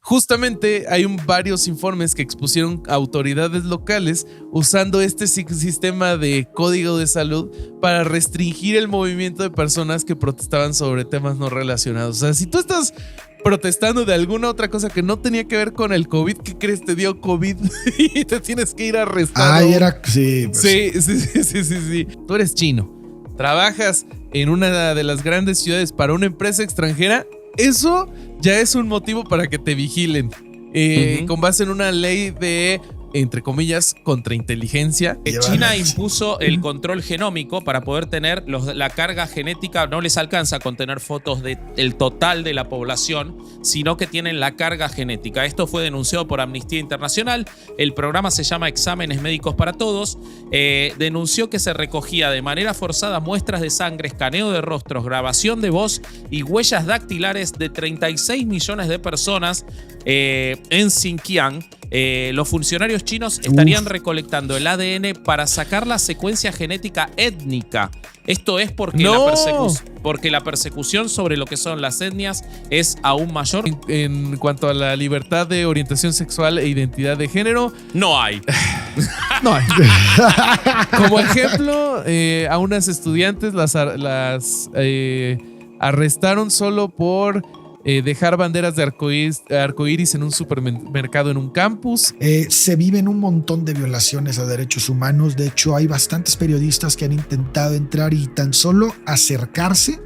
Justamente hay varios informes que expusieron autoridades locales usando este sistema de código de salud para restringir el movimiento de personas que protestaban sobre temas no relacionados. O sea, si tú estás protestando de alguna otra cosa que no tenía que ver con el COVID, ¿qué crees? Te dio COVID y te tienes que ir arrestado. Sí. Sí. Tú eres chino, trabajas en una de las grandes ciudades para una empresa extranjera. Eso ya es un motivo para que te vigilen. Con base en una ley de, entre comillas, contrainteligencia. China impuso el control genómico para poder tener la carga genética. No les alcanza con tener fotos del total de la población, sino que tienen la carga genética. Esto fue denunciado por Amnistía Internacional. El programa se llama Exámenes Médicos para Todos. Denunció que se recogía de manera forzada muestras de sangre, escaneo de rostros, grabación de voz y huellas dactilares de 36 millones de personas en Xinjiang. Los funcionarios chinos estarían recolectando el ADN para sacar la secuencia genética étnica. Esto es porque la persecución sobre lo que son las etnias es aún mayor. En cuanto a la libertad de orientación sexual e identidad de género, no hay. No hay. Como ejemplo, a unas estudiantes las arrestaron solo por dejar banderas de arcoíris en un supermercado en un campus. Se viven un montón de violaciones a derechos humanos. De hecho, hay bastantes periodistas que han intentado entrar y tan solo acercarse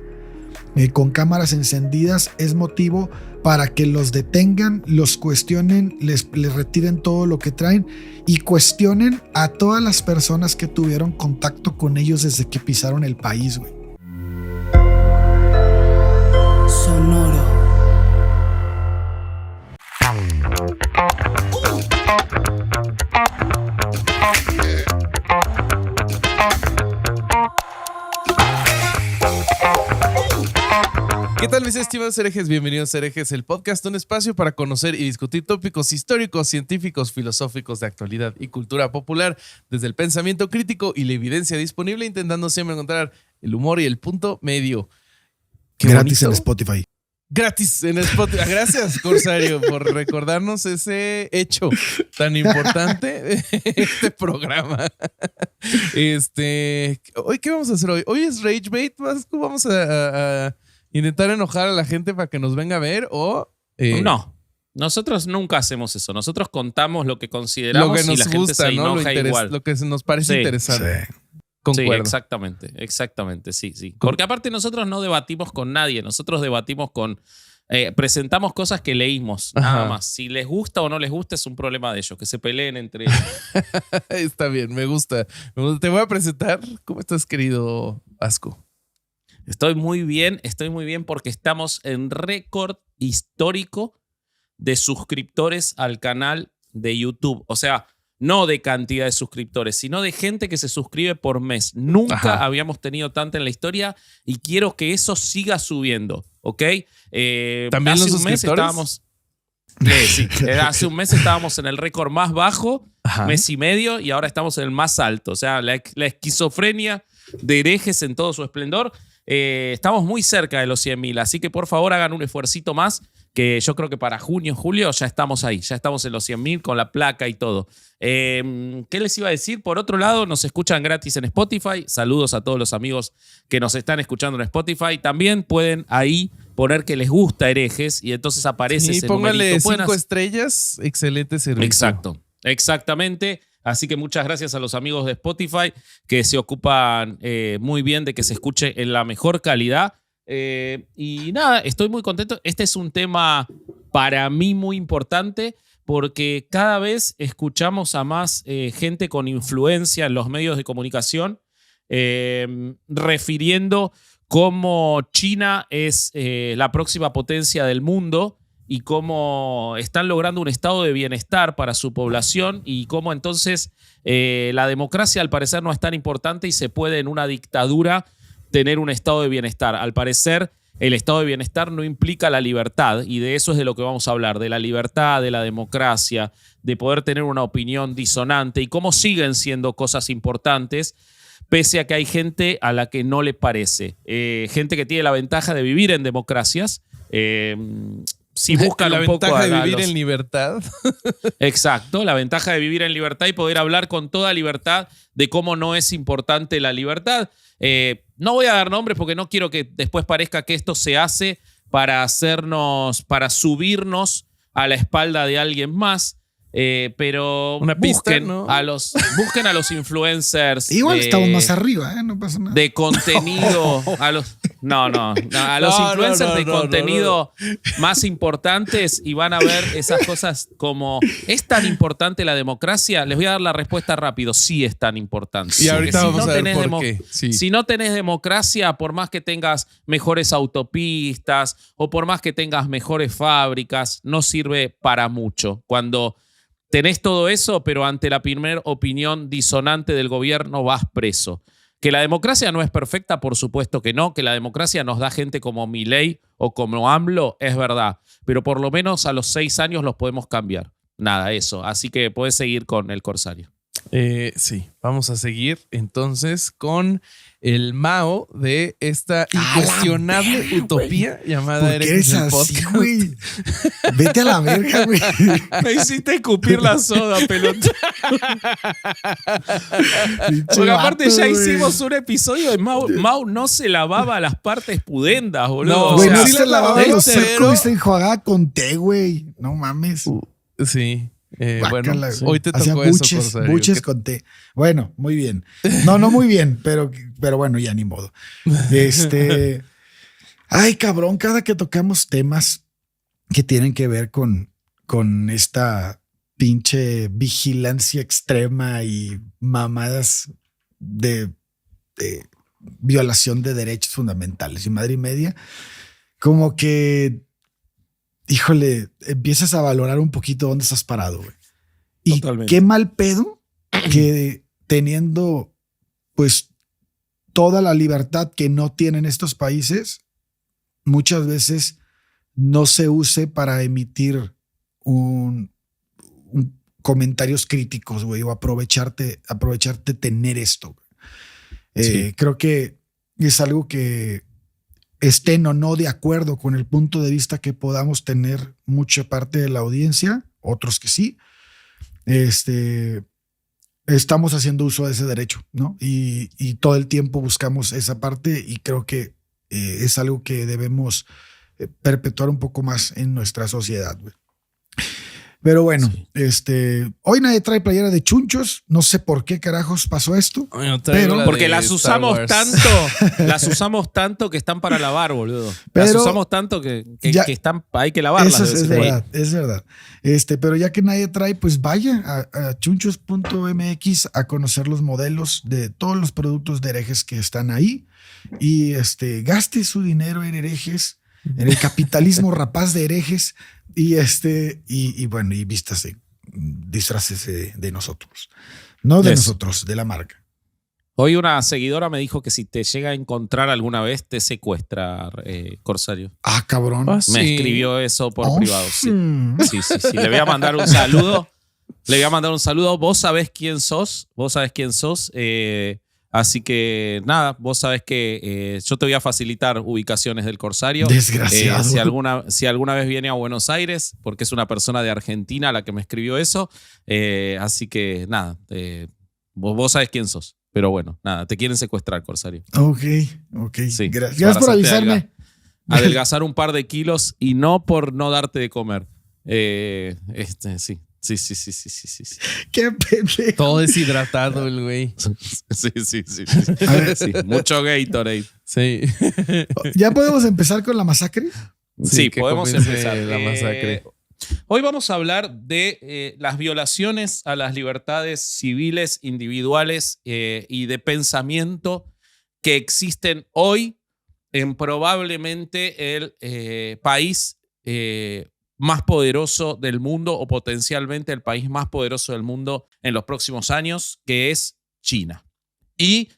con cámaras encendidas es motivo para que los detengan, los cuestionen, les retiren todo lo que traen y cuestionen a todas las personas que tuvieron contacto con ellos desde que pisaron el país, güey. Sonoro. ¿Qué tal, mis estimados herejes? Bienvenidos a Herejes, el podcast, un espacio para conocer y discutir tópicos históricos, científicos, filosóficos de actualidad y cultura popular desde el pensamiento crítico y la evidencia disponible, intentando siempre encontrar el humor y el punto medio. Gratis en Spotify. Gratis en Spotify. Gracias, Corsario, por recordarnos ese hecho tan importante de este programa. Hoy, ¿qué vamos a hacer hoy? Hoy es Rage Bait. Vamos a intentar enojar a la gente para que nos venga a ver o... No, nosotros nunca hacemos eso. Nosotros contamos lo que consideramos lo que nos y la gente gusta, se enoja igual. Lo que nos parece interesante. Sí. Concuerdo. Sí, exactamente, sí. Porque aparte nosotros no debatimos con nadie, nosotros debatimos presentamos cosas que leímos, nada más. Si les gusta o no les gusta es un problema de ellos, que se peleen entre ellos. Está bien, me gusta. Te voy a presentar. ¿Cómo estás, querido Asco? Estoy muy bien porque estamos en récord histórico de suscriptores al canal de YouTube. O sea, no de cantidad de suscriptores, sino de gente que se suscribe por mes. Nunca habíamos tenido tanta en la historia y quiero que eso siga subiendo, ¿ok? ¿También hace los un mes suscriptores? Hace un mes estábamos en el récord más bajo, mes y medio, y ahora estamos en el más alto. O sea, la esquizofrenia de herejes en todo su esplendor. Estamos muy cerca de los 100.000, así que por favor hagan un esfuercito más, que yo creo que para junio, julio ya estamos ahí, ya estamos en los 100.000 con la placa y todo. ¿Qué les iba a decir? Por otro lado, nos escuchan gratis en Spotify. Saludos a todos los amigos que nos están escuchando en Spotify. También pueden ahí poner que les gusta Herejes y entonces aparece ese numerito. Pónganle 5 estrellas, excelente servicio. Exacto, exactamente. Así que muchas gracias a los amigos de Spotify que se ocupan muy bien de que se escuche en la mejor calidad. Y nada, estoy muy contento. Este es un tema para mí muy importante porque cada vez escuchamos a más gente con influencia en los medios de comunicación refiriendo cómo China es la próxima potencia del mundo y cómo están logrando un estado de bienestar para su población y cómo entonces la democracia al parecer no es tan importante y se puede en una dictadura tener un estado de bienestar. Al parecer el estado de bienestar no implica la libertad y de eso es de lo que vamos a hablar, de la libertad, de la democracia, de poder tener una opinión disonante y cómo siguen siendo cosas importantes pese a que hay gente a la que no le parece. Gente que tiene la ventaja de vivir en democracias, si buscan la un poco ventaja de a vivir los- en libertad. Exacto, la ventaja de vivir en libertad y poder hablar con toda libertad de cómo no es importante la libertad. No voy a dar nombres porque no quiero que después parezca que esto se hace para subirnos a la espalda de alguien más. Pero Una pista, busquen, ¿no? busquen a los influencers. Igual estamos más arriba, no pasa nada. De contenido a los influencers de contenido más importantes y van a ver esas cosas como ¿es tan importante la democracia? Les voy a dar la respuesta rápido, sí es tan importante. Y ahorita Porque vamos a ver tenés por qué. Sí. si no tenés democracia, por más que tengas mejores autopistas o por más que tengas mejores fábricas, no sirve para mucho. Cuando tenés todo eso, pero ante la primera opinión disonante del gobierno vas preso. Que la democracia no es perfecta, por supuesto que no. Que la democracia nos da gente como Milei o como AMLO, es verdad. Pero por lo menos a los 6 años los podemos cambiar. Nada, eso. Así que podés seguir con el Corsario. Sí, vamos a seguir entonces con el Mao de esta incuestionable verga, utopía llamada ¿Por qué Herejes eres del así, Podcast. güey? Vete a la verga, güey. Me hiciste escupir la soda, pelota. Porque aparte Pinche ya vato, güey. hicimos un episodio de Mau no se lavaba las partes pudendas, boludo. No, O Güey, sea, no sí se la lavaba los lavaste, cercos y pero- se enjuagaba con té, güey. No mames. Sí. Guácala, Bueno, güey. hoy te Hacía tocó eso, buches, Corsario. buches ¿Qué- con té. Bueno, muy bien. No muy bien, pero bueno, ya ni modo. Ay, cabrón, cada que tocamos temas que tienen que ver con esta pinche vigilancia extrema y mamadas de violación de derechos fundamentales y madre y media, como que, híjole, empiezas a valorar un poquito dónde estás parado, güey. Y Totalmente. qué mal pedo que teniendo pues toda la libertad que no tienen estos países, muchas veces no se use para emitir un comentarios críticos, güey, o aprovecharte tener esto. Sí. Creo que es algo que estén o no de acuerdo con el punto de vista que podamos tener mucha parte de la audiencia, otros que sí. Estamos haciendo uso de ese derecho, ¿no? Y todo el tiempo buscamos esa parte y creo que es algo que debemos perpetuar un poco más en nuestra sociedad, güey. Pero bueno, hoy nadie trae playera de chunchos. No sé por qué carajos pasó esto. Bueno, traigo Pero- la Porque de las Star usamos Wars. tanto que están para lavar, boludo. las Pero usamos tanto que ya- están, hay que lavarlas. Eso de vez es en cuando. verdad, es verdad. Pero ya que nadie trae, pues vaya a chunchos.mx a conocer los modelos de todos los productos de herejes que están ahí y gaste su dinero en herejes, en el capitalismo rapaz de herejes y bueno, y vístase, disfrácese de nosotros. No de Eso. nosotros, de la marca. Hoy una seguidora me dijo que si te llega a encontrar alguna vez, te secuestra, Corsario. Ah, cabrón. Ah, Me sí. escribió eso por Oh, privado. Sí. sí. Sí. Le voy a mandar un saludo. Le voy a mandar un saludo. Vos sabés quién sos. Así que nada, vos sabés que yo te voy a facilitar ubicaciones del Corsario. Desgraciado. Si alguna vez viene a Buenos Aires, porque es una persona de Argentina la que me escribió eso. Así que nada, vos sabés quién sos. Pero bueno, nada, te quieren secuestrar, Corsario. Ok. Sí, Gracias para por hacerte avisarme. Adelgazar un par de kilos y no por no darte de comer. Sí. Qué pendejo. Todo deshidratado el güey. Sí. A ver. Sí, mucho Gatorade. Sí. ¿Ya podemos empezar con la masacre? Sí, que podemos comience empezar. la masacre. Hoy vamos a hablar de las violaciones a las libertades civiles, individuales y de pensamiento que existen hoy en probablemente el país más poderoso del mundo o potencialmente el país más poderoso del mundo en los próximos años, que es China. Y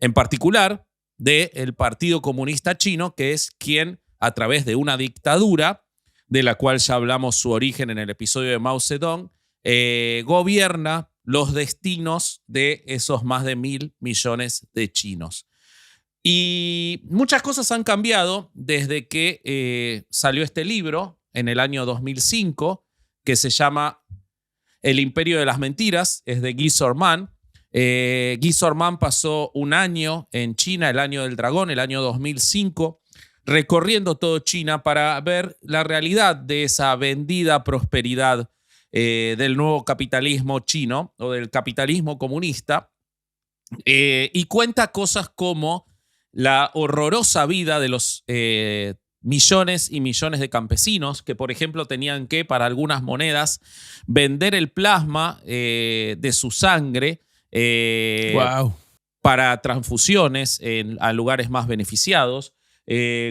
en particular del Partido Comunista Chino, que es quien a través de una dictadura, de la cual ya hablamos su origen en el episodio de Mao Zedong, gobierna los destinos de esos más de 1.000 millones de chinos. Y muchas cosas han cambiado desde que salió este libro, en el año 2005 que se llama El Imperio de las Mentiras, es de Guy Sorman. Guy Sorman pasó un año en China, el año del dragón, el año 2005, recorriendo todo China para ver la realidad de esa vendida prosperidad del nuevo capitalismo chino o del capitalismo comunista, y cuenta cosas como la horrorosa vida de los millones y millones de campesinos que, por ejemplo, tenían que, para algunas monedas, vender el plasma de su sangre para transfusiones a lugares más beneficiados.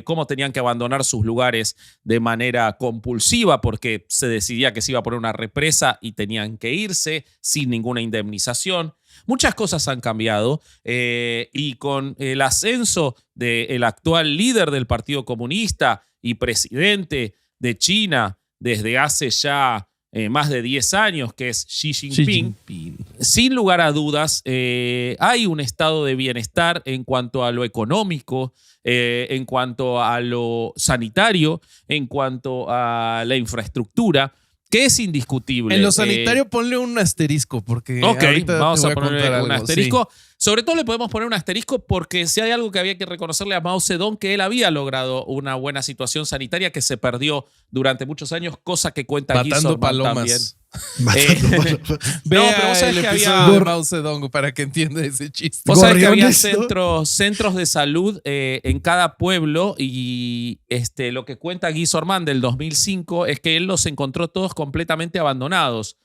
Cómo tenían que abandonar sus lugares de manera compulsiva porque se decidía que se iba a poner una represa y tenían que irse sin ninguna indemnización. Muchas cosas han cambiado y con el ascenso del actual líder del Partido Comunista y presidente de China desde hace ya más de 10 años, que es Xi Jinping, sin lugar a dudas, hay un estado de bienestar en cuanto a lo económico, en cuanto a lo sanitario, en cuanto a la infraestructura, que es indiscutible. En lo sanitario ponle un asterisco, porque ahorita vamos a contar ponerle un algo, asterisco. Sí. Sobre todo le podemos poner un asterisco porque si hay algo que había que reconocerle a Mao Zedong, que él había logrado una buena situación sanitaria que se perdió durante muchos años, cosa que cuenta Guy Sorman también. Vea el episodio de Mao Zedong para que entienda ese chiste. Vos sabés que había centros de salud en cada pueblo y lo que cuenta Guy Sorman del 2005 es que él los encontró todos completamente abandonados.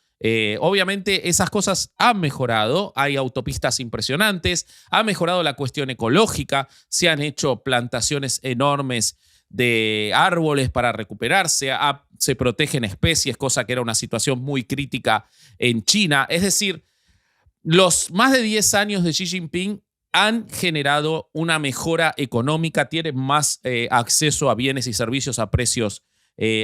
Obviamente esas cosas han mejorado, hay autopistas impresionantes, ha mejorado la cuestión ecológica, se han hecho plantaciones enormes de árboles para recuperarse, se protegen especies, cosa que era una situación muy crítica en China. Es decir, los más de 10 años de Xi Jinping han generado una mejora económica, tienen más acceso a bienes y servicios a precios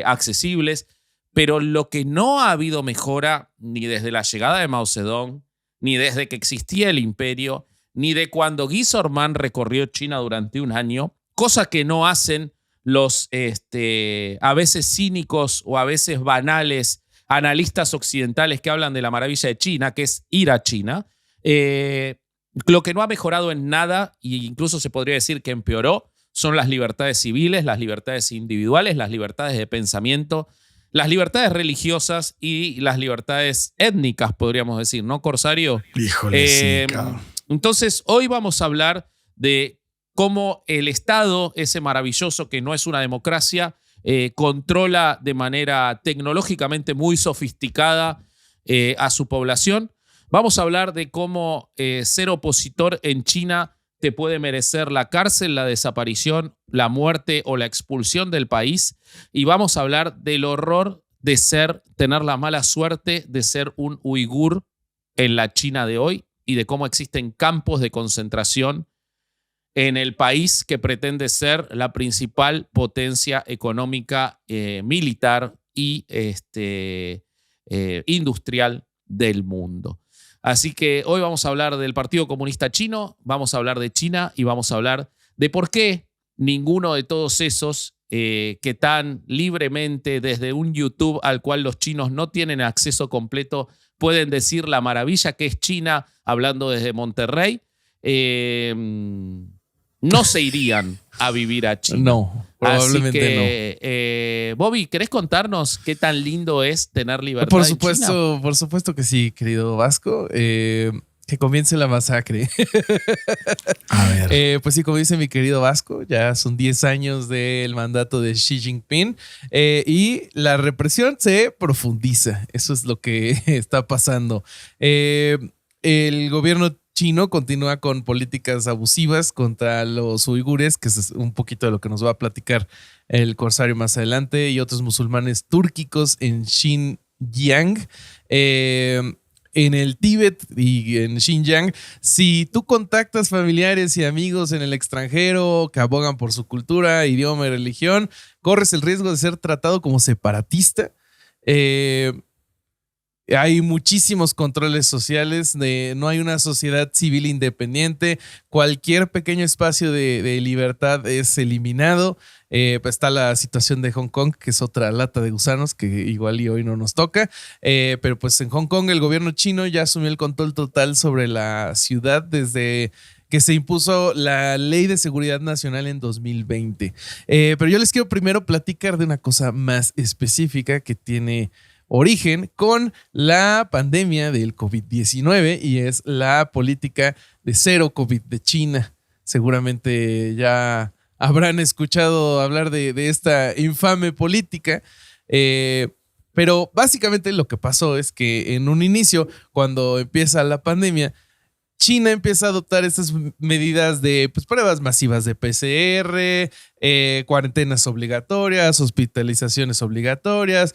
accesibles, pero lo que no ha habido mejora ni desde la llegada de Mao Zedong, ni desde que existía el imperio, ni de cuando Guy Sorman recorrió China durante un año, cosa que no hacen los a veces cínicos o a veces banales analistas occidentales que hablan de la maravilla de China, que es ir a China. Lo que no ha mejorado en nada, e incluso se podría decir que empeoró, son las libertades civiles, las libertades individuales, las libertades de pensamiento, las libertades religiosas y las libertades étnicas, podríamos decir, ¿no, Corsario? Híjole, sí, cabrón. Entonces, hoy vamos a hablar de cómo el Estado, ese maravilloso que no es una democracia, controla de manera tecnológicamente muy sofisticada a su población. Vamos a hablar de cómo ser opositor en China te puede merecer la cárcel, la desaparición, la muerte o la expulsión del país. Y vamos a hablar del horror de tener la mala suerte de ser un uigur en la China de hoy y de cómo existen campos de concentración en el país que pretende ser la principal potencia económica, militar y industrial del mundo. Así que hoy vamos a hablar del Partido Comunista Chino, vamos a hablar de China y vamos a hablar de por qué ninguno de todos esos que tan libremente desde un YouTube al cual los chinos no tienen acceso completo pueden decir la maravilla que es China hablando desde Monterrey, no se irían a vivir a China. No, probablemente así que, no. Bobby, ¿querés contarnos qué tan lindo es tener libertad por en supuesto, China? Por supuesto que sí, querido Vasco. Que comience la masacre. A ver. Pues sí, como dice mi querido Vasco, ya son 10 años del mandato de Xi Jinping y la represión se profundiza. Eso es lo que está pasando. El gobierno chino continúa con políticas abusivas contra los uigures, que es un poquito de lo que nos va a platicar el Corsario más adelante, y otros musulmanes túrquicos en Xinjiang. En el Tíbet y en Xinjiang, si tú contactas familiares y amigos en el extranjero que abogan por su cultura, idioma y religión, corres el riesgo de ser tratado como separatista. Hay muchísimos controles sociales, no hay una sociedad civil independiente, cualquier pequeño espacio de libertad es eliminado. Pues está la situación de Hong Kong, que es otra lata de gusanos que igual y hoy no nos toca, pero pues en Hong Kong el gobierno chino ya asumió el control total sobre la ciudad desde que se impuso la Ley de Seguridad Nacional en 2020. Pero yo les quiero primero platicar de una cosa más específica que tiene origen con la pandemia del COVID-19 y es la política de cero COVID de China. Seguramente ya habrán escuchado hablar de esta infame política, pero básicamente lo que pasó es que en un inicio, cuando empieza la pandemia, China empieza a adoptar estas medidas de pues, pruebas masivas de PCR, cuarentenas obligatorias, hospitalizaciones obligatorias,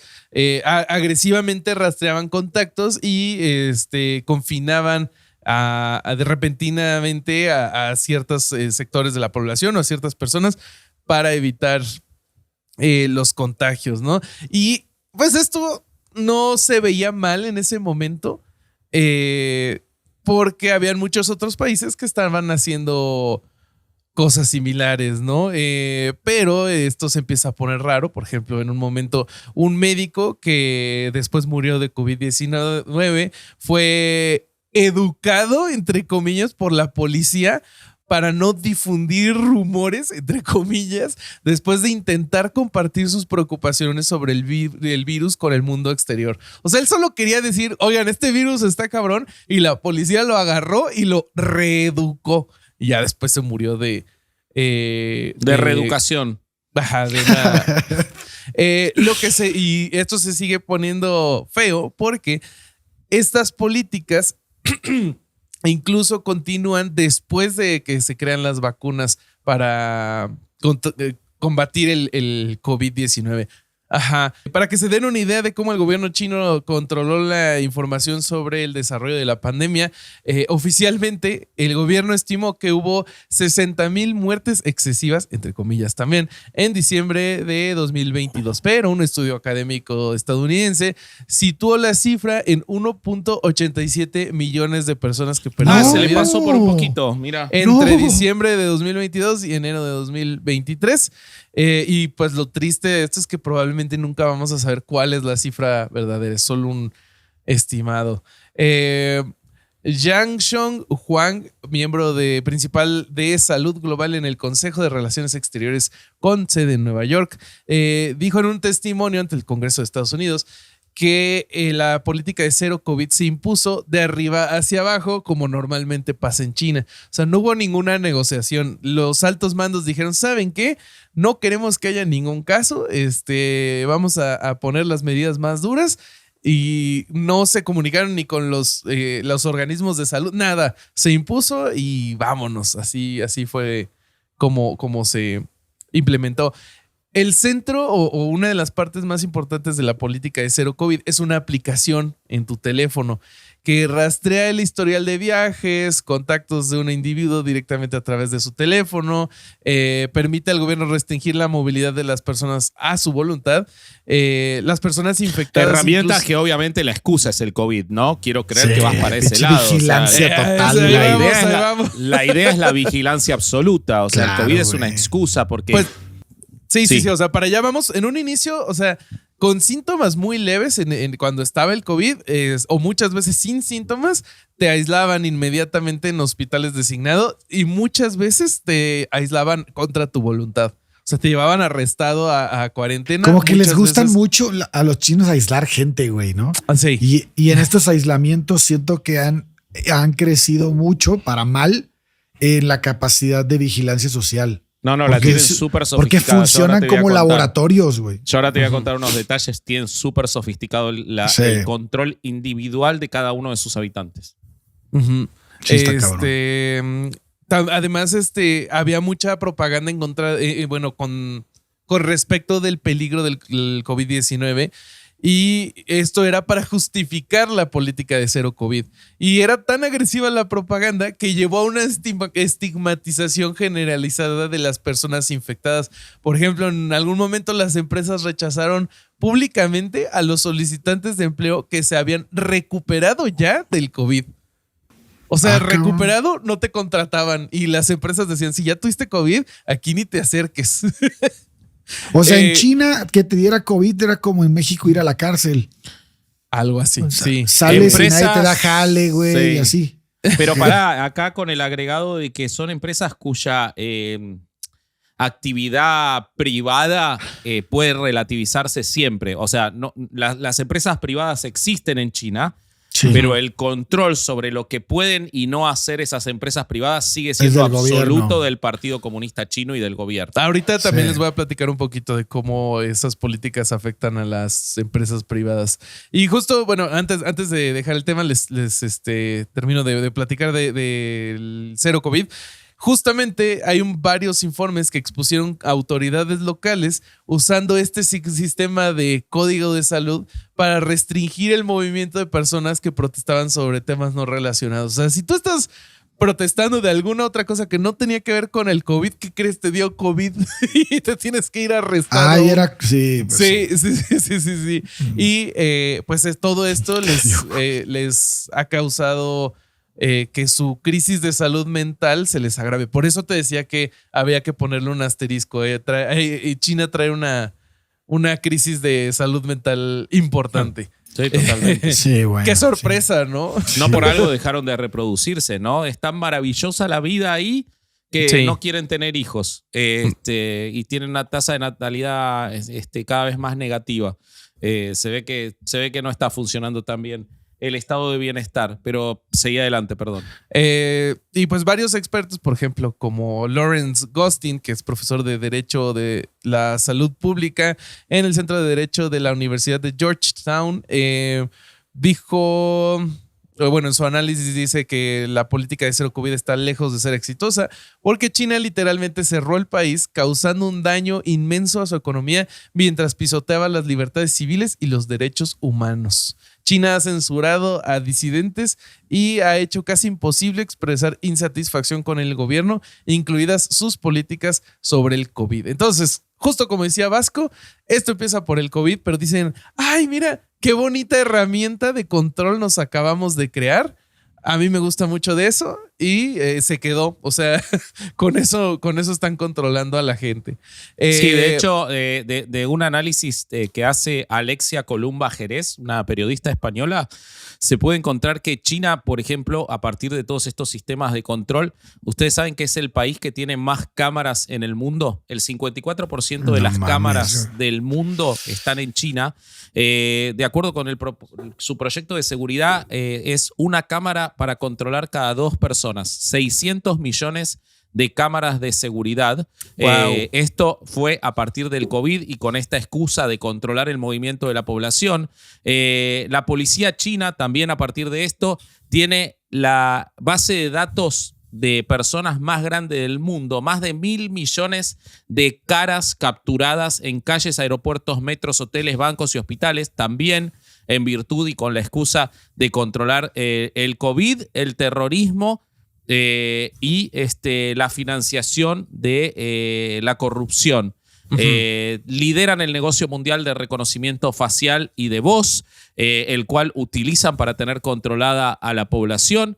agresivamente rastreaban contactos y confinaban repentinamente a ciertos sectores de la población o a ciertas personas para evitar los contagios, ¿no? Y pues esto no se veía mal en ese momento, porque habían muchos otros países que estaban haciendo cosas similares, ¿no? Pero esto se empieza a poner raro. Por ejemplo, en un momento, un médico que después murió de COVID-19 fue educado, entre comillas, por la policía para no difundir rumores, entre comillas, después de intentar compartir sus preocupaciones sobre el virus con el mundo exterior. O sea, él solo quería decir, oigan, este virus está cabrón, y la policía lo agarró y lo reeducó. Y ya después se murió de reeducación. Ajá, de nada. Y esto se sigue poniendo feo porque estas políticas incluso continúan después de que se crean las vacunas para combatir el COVID-19. Ajá. Para que se den una idea de cómo el gobierno chino controló la información sobre el desarrollo de la pandemia, oficialmente el gobierno estimó que hubo 60,000 muertes excesivas, entre comillas también, en diciembre de 2022. Pero un estudio académico estadounidense situó la cifra en 1.87 millones de personas que perdieron Se la le vida pasó por un poquito, mira. entre diciembre de 2022 y enero de 2023. Y pues lo triste de esto es que probablemente nunca vamos a saber cuál es la cifra verdadera, es solo un estimado. Yang Shong Huang, miembro principal de salud global en el Consejo de Relaciones Exteriores con sede en Nueva York, dijo en un testimonio ante el Congreso de Estados Unidos que la política de cero COVID se impuso de arriba hacia abajo, como normalmente pasa en China. O sea, no hubo ninguna negociación. Los altos mandos dijeron, ¿saben qué? No queremos que haya ningún caso. Vamos a poner las medidas más duras. Y no se comunicaron ni con los organismos de salud. Nada. Se impuso y vámonos. Así fue como se implementó. El centro o una de las partes más importantes de la política de cero COVID es una aplicación en tu teléfono que rastrea el historial de viajes, contactos de un individuo directamente a través de su teléfono, permite al gobierno restringir la movilidad de las personas a su voluntad. Las personas infectadas. Herramientas que obviamente la excusa es el COVID, ¿no? Quiero creer que vas para ese lado. Vigilancia total. La idea es la vigilancia absoluta. O sea, Claro, el COVID es güey. una excusa porque. Pues, sí. O sea, para allá vamos. En un inicio, o sea, con síntomas muy leves cuando estaba el COVID, o muchas veces sin síntomas, te aislaban inmediatamente en hospitales designados y muchas veces te aislaban contra tu voluntad. O sea, te llevaban arrestado a cuarentena. Como que les muchas gustan veces. mucho a los chinos aislar gente, güey, ¿no? Sí. Y en estos aislamientos siento que han crecido mucho para mal en la capacidad de vigilancia social. No, la Porque tienen es- súper Porque sofisticada. funcionan como laboratorios, güey. Yo ahora te voy a contar unos detalles. Tienen súper sofisticado Sí. el control individual de cada uno de sus habitantes. Ujú. Sí, está cabrón. Además, había mucha propaganda en contra, con respecto del peligro del COVID-19. Y esto era para justificar la política de cero COVID. Y era tan agresiva la propaganda que llevó a una estigmatización generalizada de las personas infectadas. Por ejemplo, en algún momento las empresas rechazaron públicamente a los solicitantes de empleo que se habían recuperado ya del COVID. O sea, recuperado no te contrataban y las empresas decían, si ya tuviste COVID, aquí ni te acerques. O sea, en China que te diera COVID era como en México ir a la cárcel. Algo así, O sea, sí. Sales Empresas, y nadie te da jale, güey, sí. y así. Pero para acá con el agregado de que son empresas cuya actividad privada puede relativizarse siempre. O sea, no, las empresas privadas existen en China, Sí. pero el control sobre lo que pueden y no hacer esas empresas privadas sigue siendo del absoluto gobierno. del Partido Comunista Chino y del gobierno. Ahorita también Sí. les voy a platicar un poquito de cómo esas políticas afectan a las empresas privadas. Y justo, bueno, antes de dejar el tema, les termino de platicar del cero COVID. Justamente hay varios informes que expusieron autoridades locales usando este sistema de código de salud para restringir el movimiento de personas que protestaban sobre temas no relacionados. O sea, si tú estás protestando de alguna otra cosa que no tenía que ver con el COVID, ¿qué crees? Te dio COVID y te tienes que ir arrestado. Ay, era. Sí, pues, Sí. Y pues todo esto les ha causado que su crisis de salud mental se les agrave. Por eso te decía que había que ponerle un asterisco. China trae una crisis de salud mental importante. Sí, totalmente. sí, bueno. Qué sorpresa, ¿no? No por algo dejaron de reproducirse, ¿no? Es tan maravillosa la vida ahí que Sí. no quieren tener hijos y tienen una tasa de natalidad cada vez más negativa. Se ve que no está funcionando tan bien el estado de bienestar, pero seguí adelante, perdón. Y pues varios expertos, por ejemplo, como Lawrence Gostin, que es profesor de Derecho de la Salud Pública en el Centro de Derecho de la Universidad de Georgetown, dijo, bueno, en su análisis dice que la política de cero COVID está lejos de ser exitosa porque China literalmente cerró el país, causando un daño inmenso a su economía mientras pisoteaba las libertades civiles y los derechos humanos. China ha censurado a disidentes y ha hecho casi imposible expresar insatisfacción con el gobierno, incluidas sus políticas sobre el COVID. Entonces, justo como decía Vasco, esto empieza por el COVID, pero dicen, ay, mira, qué bonita herramienta de control nos acabamos de crear. A mí me gusta mucho de eso y se quedó. O sea, con eso están controlando a la gente. Sí, de hecho, de un análisis que hace Alexia Columba Jerez, una periodista española, se puede encontrar que China, por ejemplo, a partir de todos estos sistemas de control, ustedes saben que es el país que tiene más cámaras en el mundo. El 54% de las cámaras del mundo están en China. De acuerdo con su proyecto de seguridad, es una cámara para controlar cada 2 personas. 600 millones de cámaras de seguridad. Wow. Esto fue a partir del COVID y con esta excusa de controlar el movimiento de la población. La policía china también a partir de esto tiene la base de datos de personas más grande del mundo, más de 1.000 millones de caras capturadas en calles, aeropuertos, metros, hoteles, bancos y hospitales, también en virtud y con la excusa de controlar el COVID, el terrorismo y la financiación de la corrupción. Lideran el negocio mundial de reconocimiento facial y de voz, el cual utilizan para tener controlada a la población.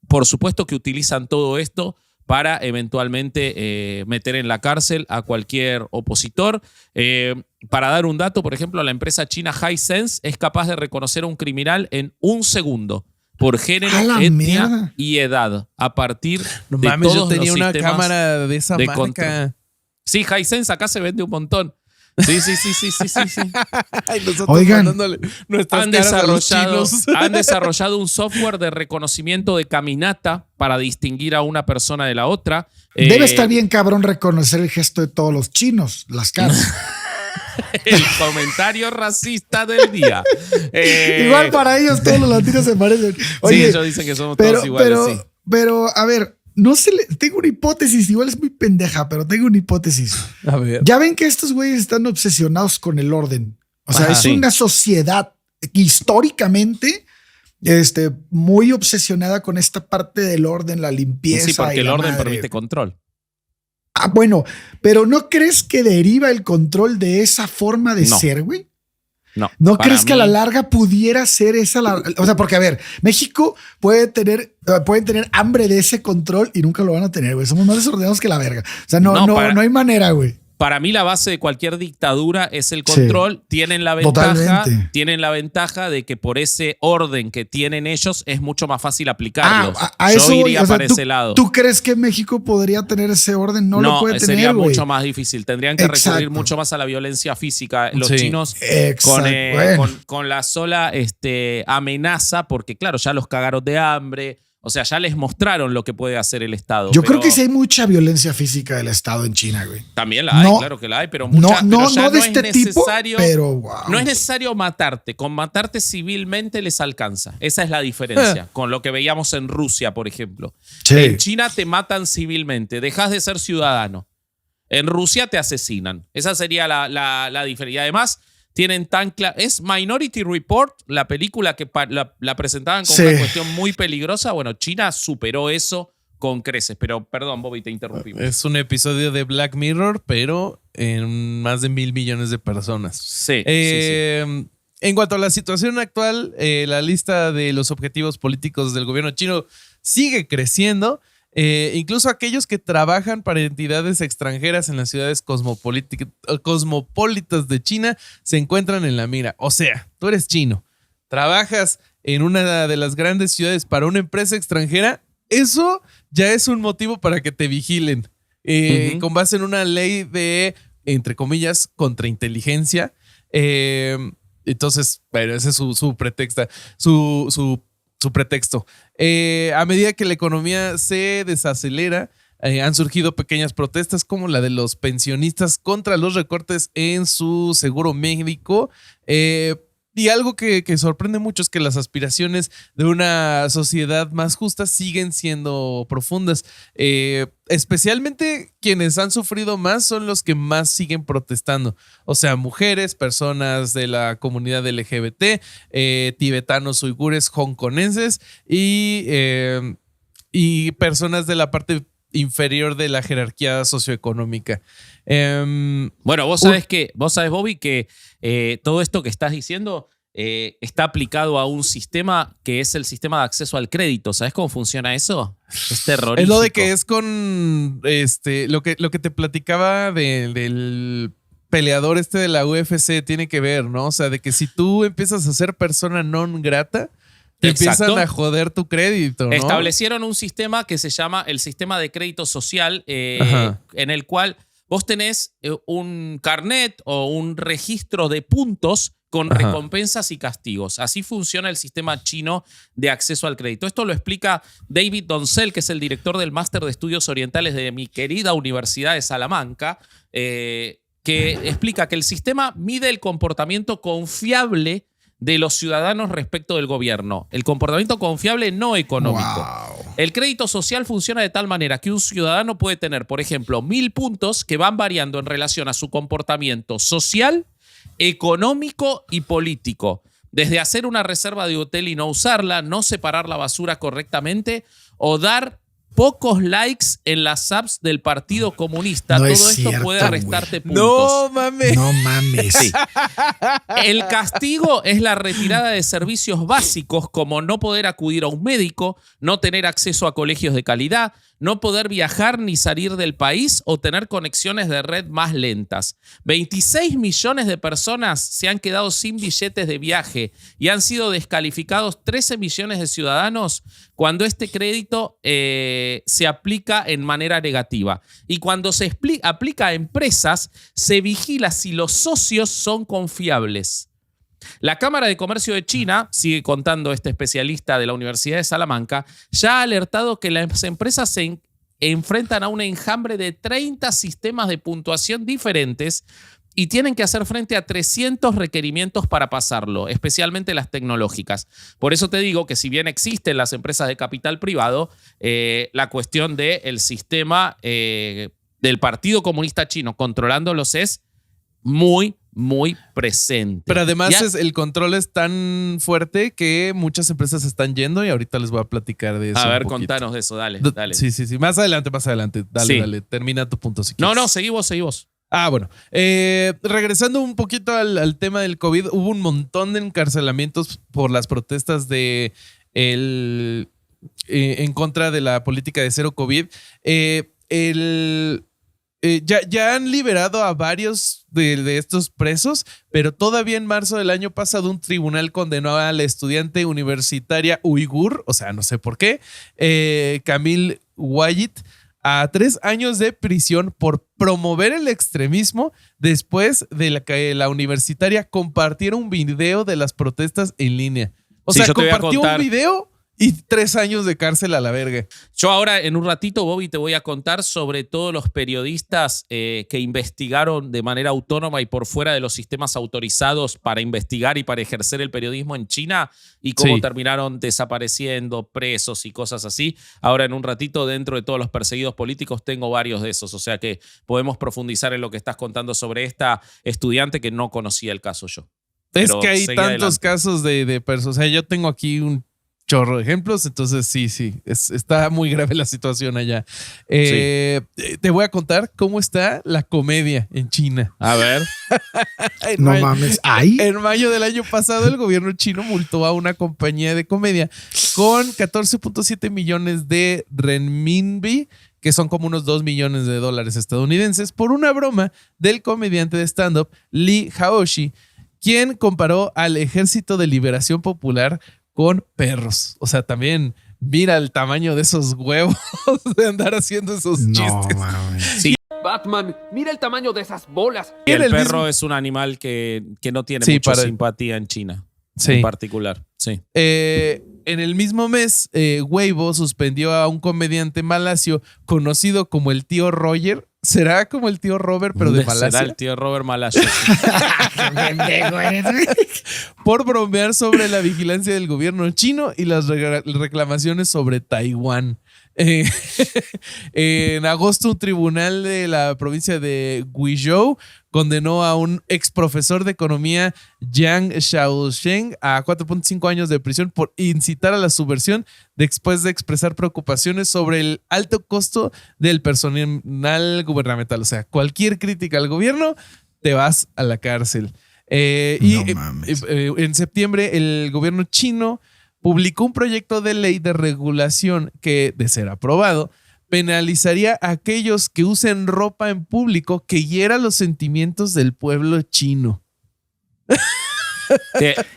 Por supuesto que utilizan todo esto para eventualmente meter en la cárcel a cualquier opositor. Para dar un dato, por ejemplo, la empresa china Hisense es capaz de reconocer a un criminal en 1 segundo por género, etnia y edad, a partir no de mames, todos yo tenía los una sistemas cámara de esa marca. control. Sí, Hisense acá se vende un montón. Sí. Ay, nosotros Oigan, mandándole nuestras caras a los chinos. Han desarrollado un software de reconocimiento de caminata para distinguir a una persona de la otra. Debe estar bien cabrón reconocer el gesto de todos los chinos, las caras. El comentario racista del día. Igual para ellos todos los latinos se parecen. Oye, sí, ellos dicen que somos todos iguales. Sí. Pero, a ver, tengo una hipótesis, igual es muy pendeja, pero tengo una hipótesis. A ver. Ya ven que estos güeyes están obsesionados con el orden. O sea, Ajá. es una sociedad históricamente muy obsesionada con esta parte del orden, la limpieza. Sí, porque y el la orden madre. permite control. Ah, bueno, pero ¿no crees que deriva el control de esa forma de No. ser, güey? No. ¿No para crees que a la mí- larga pudiera ser esa o sea, porque a ver, México pueden tener hambre de ese control y nunca lo van a tener, güey. Somos más desordenados que la verga. O sea, No, no hay manera, güey. Para mí la base de cualquier dictadura es el control. Sí, tienen la ventaja de que por ese orden que tienen ellos es mucho más fácil aplicarlos. A Yo eso voy, iría o sea, para ese lado. ¿Tú crees que México podría tener ese orden? No lo puede sería tener, güey. mucho más difícil. Tendrían que recurrir Exacto. mucho más a la violencia física. Los Sí. chinos Exacto. Bueno. con la sola amenaza, porque claro, ya los cagaron de hambre. O sea, ya les mostraron lo que puede hacer el Estado. Yo pero creo que sí hay mucha violencia física del Estado en China, güey. también la hay, No, claro que la hay, pero No, mucha, no, pero ya no de es este tipo, necesario- pero wow. No es necesario matarte. Con matarte civilmente les alcanza. Esa es la diferencia. Con lo que veíamos en Rusia, por ejemplo. Sí. En China te matan civilmente. Dejas de ser ciudadano. En Rusia te asesinan. Esa sería la diferencia. Y además, tienen tan claro. Es Minority Report, la película que la presentaban como Sí. una cuestión muy peligrosa. Bueno, China superó eso con creces. Pero, perdón, Bobby, te interrumpimos. Es un episodio de Black Mirror, pero en más de 1,000 millones de personas. Sí, sí. En cuanto a la situación actual, la lista de los objetivos políticos del gobierno chino sigue creciendo. Incluso aquellos que trabajan para entidades extranjeras en las ciudades cosmopolitas de China se encuentran en la mira. O sea, tú eres chino, trabajas en una de las grandes ciudades para una empresa extranjera, eso ya es un motivo para que te vigilen. Con base en una ley de, entre comillas, contrainteligencia. Entonces, bueno, ese es su pretexto. Su pretexto. A medida que la economía se desacelera, han surgido pequeñas protestas como la de los pensionistas contra los recortes en su seguro médico. Y algo que sorprende mucho es que las aspiraciones de una sociedad más justa siguen siendo profundas. Especialmente quienes han sufrido más son los que más siguen protestando. O sea, mujeres, personas de la comunidad LGBT, tibetanos, uigures, hongkonenses y personas de la parte inferior de la jerarquía socioeconómica. Bueno, vos sabés, Bobby, que todo esto que estás diciendo está aplicado a un sistema que es el sistema de acceso al crédito. ¿Sabés cómo funciona eso? Es terrorífico. Es lo de que es con lo que te platicaba del peleador de la UFC tiene que ver, ¿no? O sea, de que si tú empiezas a ser persona non grata, te Exacto. empiezan a joder tu crédito, ¿no? Establecieron un sistema que se llama el sistema de crédito social, en el cual vos tenés un carnet o un registro de puntos con recompensas y castigos. Así funciona el sistema chino de acceso al crédito. Esto lo explica David Doncel, que es el director del Máster de Estudios Orientales de mi querida Universidad de Salamanca, que explica que el sistema mide el comportamiento confiable de los ciudadanos respecto del gobierno. El comportamiento confiable no económico. Wow. El crédito social funciona de tal manera que un ciudadano puede tener, por ejemplo, 1.000 puntos que van variando en relación a su comportamiento social, económico y político. Desde hacer una reserva de hotel y no usarla, no separar la basura correctamente o dar pocos likes en las apps del Partido Comunista. No Todo es esto cierto, puede güey. restarte puntos. No mames. No mames. Sí. El castigo es la retirada de servicios básicos como no poder acudir a un médico, no tener acceso a colegios de calidad, no poder viajar ni salir del país o tener conexiones de red más lentas. 26 millones de personas se han quedado sin billetes de viaje y han sido descalificados 13 millones de ciudadanos cuando este crédito se aplica en manera negativa. Y cuando se aplica a empresas, se vigila si los socios son confiables. La Cámara de Comercio de China, sigue contando este especialista de la Universidad de Salamanca, ya ha alertado que las empresas se enfrentan a un enjambre de 30 sistemas de puntuación diferentes y tienen que hacer frente a 300 requerimientos para pasarlo, especialmente las tecnológicas. Por eso te digo que si bien existen las empresas de capital privado, la cuestión del sistema del Partido Comunista Chino controlándolos es muy, muy presente. Pero además Ya- el control es tan fuerte que muchas empresas se están yendo y ahorita les voy a platicar de eso. a ver, un poquito. contanos de eso, dale. Sí. Más adelante. Dale, Sí. dale. Termina tu punto si No, quieres. seguí vos. Bueno. Regresando un poquito al tema del COVID, hubo un montón de encarcelamientos por las protestas de en contra de la política de cero COVID. Ya han liberado a varios de estos presos, pero todavía en marzo del año pasado un tribunal condenó a la estudiante universitaria uigur, o sea, no sé por qué, Camille Wayit, a 3 años de prisión por promover el extremismo después de que la universitaria compartiera un video de las protestas en línea. O Sí, sea, yo te voy a compartió contar. un video y 3 años de cárcel a la verga. Yo ahora, en un ratito, Bobby, te voy a contar sobre todos los periodistas que investigaron de manera autónoma y por fuera de los sistemas autorizados para investigar y para ejercer el periodismo en China y cómo Sí. terminaron desapareciendo, presos y cosas así. Ahora, en un ratito, dentro de todos los perseguidos políticos, tengo varios de esos. O sea que podemos profundizar en lo que estás contando sobre esta estudiante que no conocía el caso yo. Es Pero que hay seguí tantos adelante. casos de personas. O sea, yo tengo aquí un chorro de ejemplos, entonces sí, está muy grave la situación allá. Te voy a contar cómo está la comedia en China. A ver. En No mayo- mames. ¿Ahí? En mayo del año pasado, el gobierno chino multó a una compañía de comedia con 14.7 millones de renminbi, que son como unos 2 millones de dólares estadounidenses, por una broma del comediante de stand-up Li Haoshi, quien comparó al Ejército de Liberación Popular con perros. O sea, también mira el tamaño de esos huevos de andar haciendo esos No chistes. mames. Batman, mira el tamaño de esas bolas. Y el el perro mismo- es un animal que no tiene Sí, mucha para- simpatía en China. Sí. En particular. Sí. En el mismo mes, Weibo suspendió a un comediante malasio conocido como el tío Roger. ¿Será como el tío Robert, pero de Será Malasia? el tío Robert Malayo. Por bromear sobre la vigilancia del gobierno chino y las reclamaciones sobre Taiwán. En agosto, un tribunal de la provincia de Guizhou condenó a un ex profesor de economía, Yang Xiaosheng, a 4.5 años de prisión por incitar a la subversión después de expresar preocupaciones sobre el alto costo del personal gubernamental. O sea, cualquier crítica al gobierno, te vas a la cárcel. No mames. En septiembre, el gobierno chino publicó un proyecto de ley de regulación que, de ser aprobado, penalizaría a aquellos que usen ropa en público que hiera los sentimientos del pueblo chino.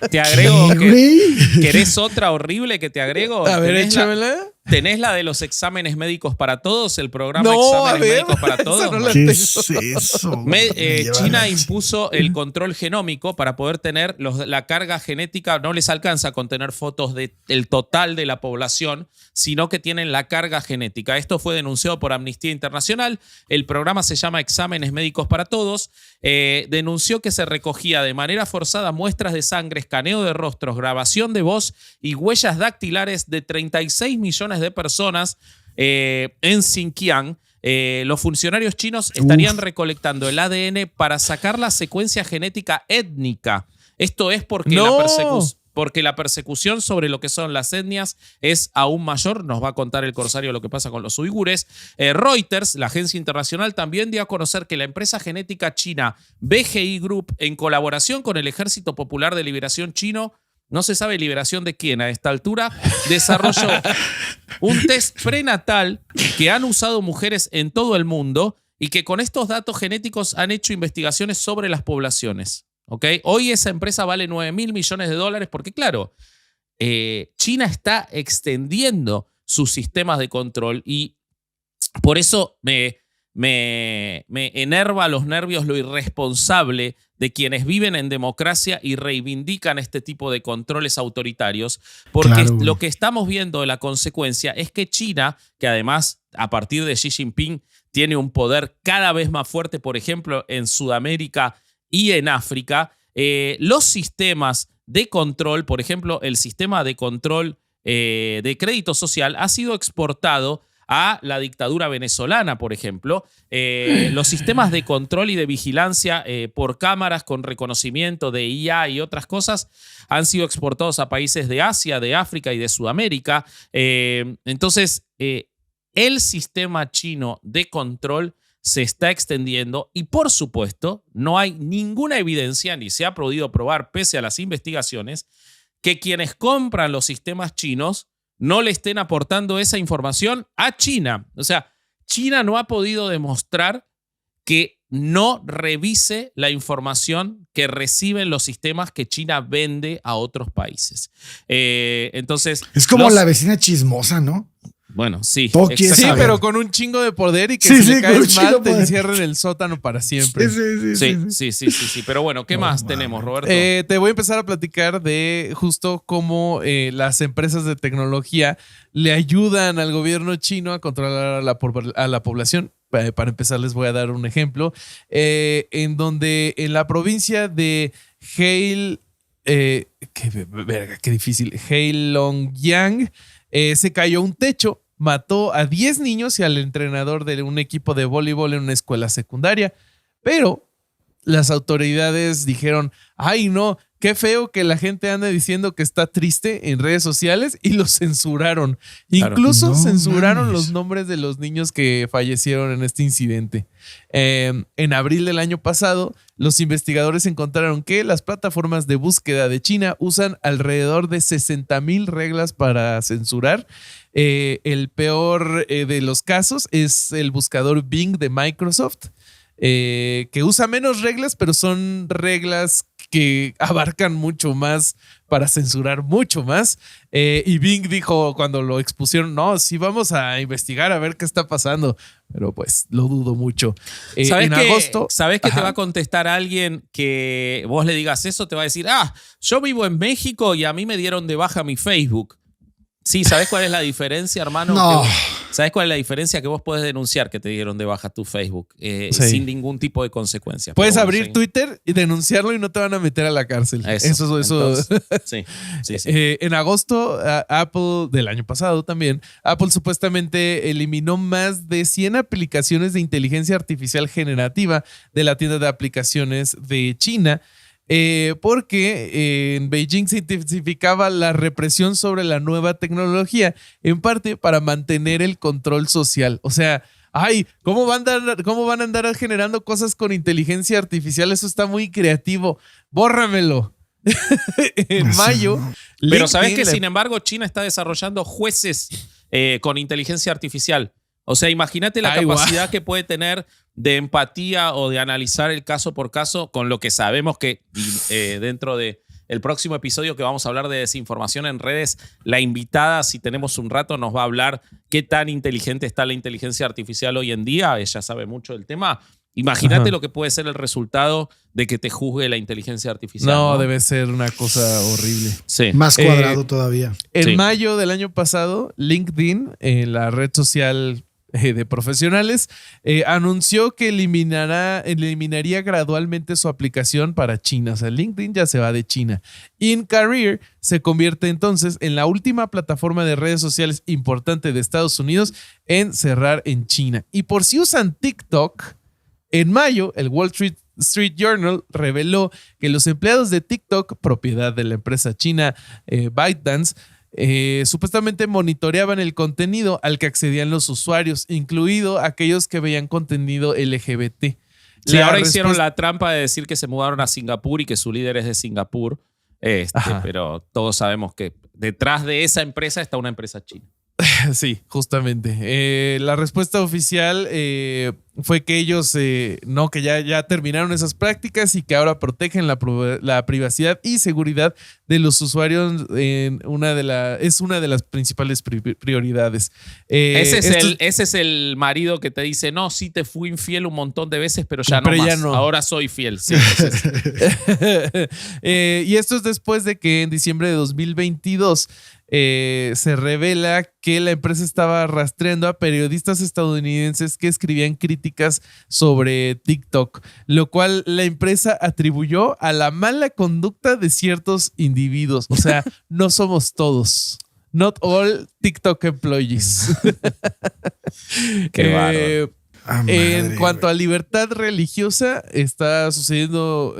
Te agrego ¿Qué, que. güey? ¿Querés otra horrible que te agrego? A ver, ¿Tenés la, échamela. tenés la de los exámenes médicos para todos? El programa No, a Exámenes ver, Médicos para esa Todos. no la ¿Qué tengo. es eso? China Lleva- impuso el control genómico para poder tener la carga genética. No les alcanza con tener fotos del total de la población, sino que tienen la carga genética. Esto fue denunciado por Amnistía Internacional. El programa se llama Exámenes Médicos para Todos. Denunció que se recogía de manera forzada muestras de sangre, escaneo de rostros, grabación de voz y huellas dactilares de 36 millones de personas en Xinjiang. Los funcionarios chinos estarían recolectando el ADN para sacar la secuencia genética étnica. Esto es porque ¡No! porque la persecución sobre lo que son las etnias es aún mayor. Nos va a contar el corsario lo que pasa con los uigures. Reuters, la agencia internacional, también dio a conocer que la empresa genética china BGI Group, en colaboración con el Ejército Popular de Liberación Chino, no se sabe liberación de quién a esta altura, desarrolló un test prenatal que han usado mujeres en todo el mundo y que con estos datos genéticos han hecho investigaciones sobre las poblaciones. ¿Ok? Hoy esa empresa vale 9.000 millones de dólares porque, claro, China está extendiendo sus sistemas de control y por eso me enerva los nervios lo irresponsable de quienes viven en democracia y reivindican este tipo de controles autoritarios, porque Claro. lo que estamos viendo de la consecuencia es que China, que además a partir de Xi Jinping tiene un poder cada vez más fuerte, por ejemplo, en Sudamérica y en África, los sistemas de control, por ejemplo, el sistema de control de crédito social ha sido exportado a la dictadura venezolana, por ejemplo. Los sistemas de control y de vigilancia por cámaras con reconocimiento de IA y otras cosas han sido exportados a países de Asia, de África y de Sudamérica. Entonces, el sistema chino de control se está extendiendo y, por supuesto, no hay ninguna evidencia, ni se ha podido probar, pese a las investigaciones, que quienes compran los sistemas chinos no le estén aportando esa información a China. O sea, China no ha podido demostrar que no revise la información que reciben los sistemas que China vende a otros países. Entonces, es como la vecina chismosa, ¿no? Bueno, sí. Sí, pero con un chingo de poder y que si le caes mal te encierran en el sótano para siempre. Sí. Pero bueno, ¿qué más tenemos, Roberto? Te voy a empezar a platicar de justo cómo las empresas de tecnología le ayudan al gobierno chino a controlar a la población. Para empezar, les voy a dar un ejemplo. En donde en la provincia de qué difícil. Heilongjiang se cayó un techo, mató a 10 niños y al entrenador de un equipo de voleibol en una escuela secundaria. Pero las autoridades dijeron, ay no, qué feo que la gente anda diciendo que está triste en redes sociales, y lo censuraron. Claro. Incluso censuraron los nombres de los niños que fallecieron en este incidente. En abril del año pasado, los investigadores encontraron que las plataformas de búsqueda de China usan alrededor de 60,000 reglas para censurar. El peor de los casos es el buscador Bing de Microsoft, que usa menos reglas, pero son reglas que abarcan mucho más para censurar mucho más. Y Bing dijo cuando lo expusieron, no, sí vamos a investigar a ver qué está pasando. Pero pues lo dudo mucho. ¿Sabes que te va a contestar alguien que vos le digas eso? Te va a decir, yo vivo en México y a mí me dieron de baja mi Facebook. Sí, ¿sabes cuál es la diferencia, hermano? No. ¿Sabes cuál es la diferencia? Que vos podés denunciar que te dieron de baja tu Facebook sin ningún tipo de consecuencia. Puedes abrir Twitter y denunciarlo y no te van a meter a la cárcel. Eso. Entonces, sí. En agosto, Apple, del año pasado también, Apple supuestamente eliminó más de 100 aplicaciones de inteligencia artificial generativa de la tienda de aplicaciones de China. Porque en Beijing se intensificaba la represión sobre la nueva tecnología, en parte para mantener el control social. O sea, ¿cómo van a andar generando cosas con inteligencia artificial? Eso está muy creativo. Bórramelo. En mayo. Pero ¿sabes que sin embargo China está desarrollando jueces con inteligencia artificial? O sea, imagínate la capacidad que puede tener de empatía o de analizar el caso por caso, con lo que sabemos que dentro del próximo episodio que vamos a hablar de desinformación en redes, la invitada, si tenemos un rato, nos va a hablar qué tan inteligente está la inteligencia artificial hoy en día. Ella sabe mucho del tema. Imagínate lo que puede ser el resultado de que te juzgue la inteligencia artificial. No, debe ser una cosa horrible. Sí. Más cuadrado todavía. En mayo del año pasado, LinkedIn, la red social de profesionales, anunció que eliminaría gradualmente su aplicación para China. O sea, LinkedIn ya se va de China. InCareer se convierte entonces en la última plataforma de redes sociales importante de Estados Unidos en cerrar en China. Y por si usan TikTok, en mayo, el Wall Street Journal reveló que los empleados de TikTok, propiedad de la empresa china ByteDance, supuestamente monitoreaban el contenido al que accedían los usuarios, incluido aquellos que veían contenido LGBT. Sí, ahora hicieron la trampa de decir que se mudaron a Singapur y que su líder es de Singapur, pero todos sabemos que detrás de esa empresa está una empresa china. Sí, justamente. La respuesta oficial fue que ellos que ya terminaron esas prácticas y que ahora protegen la privacidad y seguridad de los usuarios. Es una de las principales prioridades. Ese es el marido que te dice, no, sí te fui infiel un montón de veces, pero ya no. Ahora soy fiel. Sí, y esto es después de que en diciembre de 2022 se revela que la empresa estaba rastreando a periodistas estadounidenses que escribían críticas sobre TikTok, lo cual la empresa atribuyó a la mala conducta de ciertos individuos. O sea, no somos todos. Not all TikTok employees. Qué bárbaro. En cuanto a libertad religiosa, está sucediendo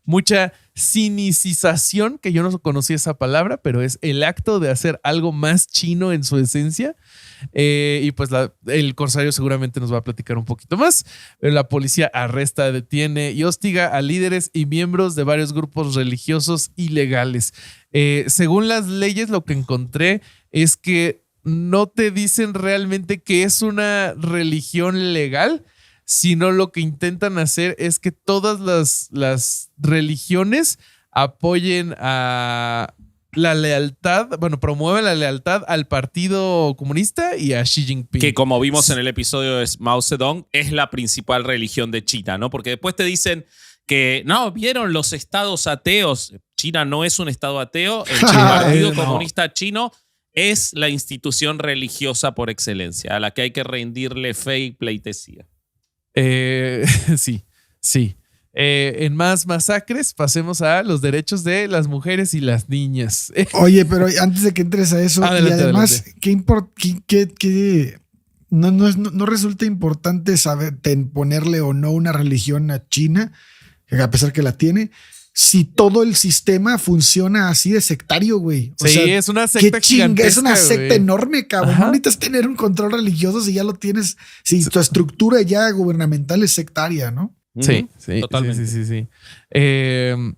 mucha cinicización, que yo no conocía esa palabra, pero es el acto de hacer algo más chino en su esencia. Y pues el corsario seguramente nos va a platicar un poquito más. La policía arresta, detiene y hostiga a líderes y miembros de varios grupos religiosos ilegales. Según las leyes, lo que encontré es que no te dicen realmente que es una religión legal, sino lo que intentan hacer es que todas las religiones apoyen a la lealtad, promueven la lealtad al Partido Comunista y a Xi Jinping. Que como vimos en el episodio de Mao Zedong, es la principal religión de China, ¿no? Porque después te dicen que, no, ¿vieron los estados ateos? China no es un estado ateo. El Partido Comunista Chino es la institución religiosa por excelencia, a la que hay que rendirle fe y pleitesía. Sí. En más masacres, pasemos a los derechos de las mujeres y las niñas. Oye, pero antes de que entres a eso, Adelante, y además, adelante. No resulta importante saber ponerle o no una religión a China, a pesar que la tiene, si todo el sistema funciona así de sectario, güey. O sea, es una secta gigantesca, es una secta güey. enorme, cabrón. Ajá. No necesitas tener un control religioso si ya lo tienes, si tu estructura ya gubernamental es sectaria, ¿no? Sí, totalmente. Sí.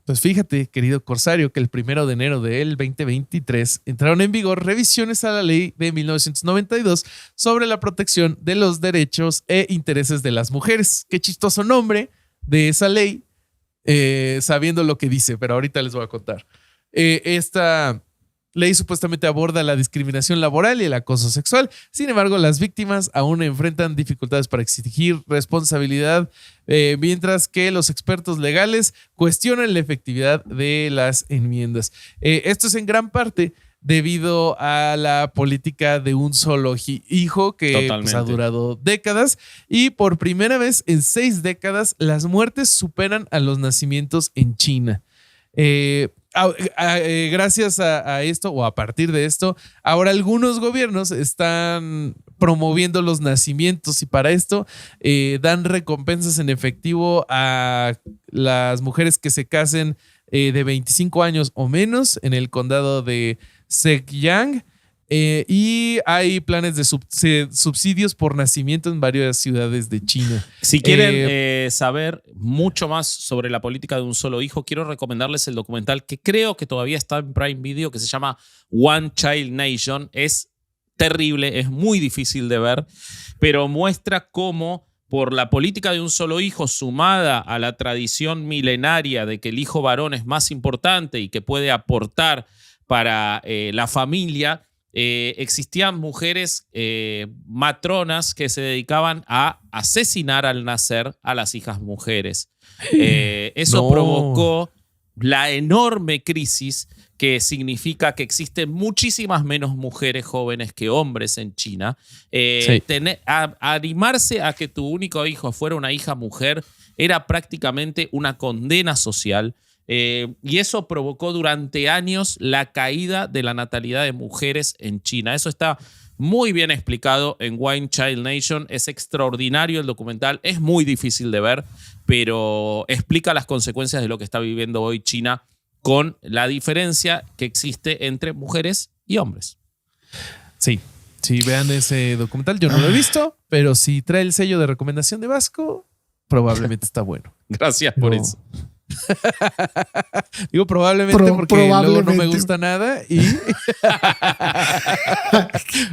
Pues fíjate, querido corsario, que el 1 de enero del 2023 entraron en vigor revisiones a la ley de 1992 sobre la protección de los derechos e intereses de las mujeres. Qué chistoso nombre de esa ley, sabiendo lo que dice, pero ahorita les voy a contar. Esta ley supuestamente aborda la discriminación laboral y el acoso sexual. Sin embargo, las víctimas aún enfrentan dificultades para exigir responsabilidad, mientras que los expertos legales cuestionan la efectividad de las enmiendas. Esto es en gran parte debido a la política de un solo hijo que pues, ha durado décadas, y por primera vez en 6 décadas las muertes superan a los nacimientos en China. Gracias a esto, o a partir de esto, ahora algunos gobiernos están promoviendo los nacimientos, y para esto dan recompensas en efectivo a las mujeres que se casen de 25 años o menos en el condado de Zhejiang, y hay planes de subsidios por nacimiento en varias ciudades de China. Si quieren saber mucho más sobre la política de un solo hijo, quiero recomendarles el documental que creo que todavía está en Prime Video, que se llama One Child Nation. Es terrible, es muy difícil de ver, pero muestra cómo por la política de un solo hijo, sumada a la tradición milenaria de que el hijo varón es más importante y que puede aportar para la familia, existían mujeres matronas que se dedicaban a asesinar al nacer a las hijas mujeres. Eso provocó la enorme crisis que significa que existen muchísimas menos mujeres jóvenes que hombres en China. Animarse a que tu único hijo fuera una hija mujer era prácticamente una condena social. Y eso provocó durante años la caída de la natalidad de mujeres en China. Eso está muy bien explicado en One Child Nation. Es extraordinario el documental. Es muy difícil de ver, pero explica las consecuencias de lo que está viviendo hoy China con la diferencia que existe entre mujeres y hombres. Sí, vean ese documental. Yo no lo he visto, pero si trae el sello de recomendación de Vasco, probablemente está bueno. Gracias por eso. Digo probablemente porque luego no me gusta nada y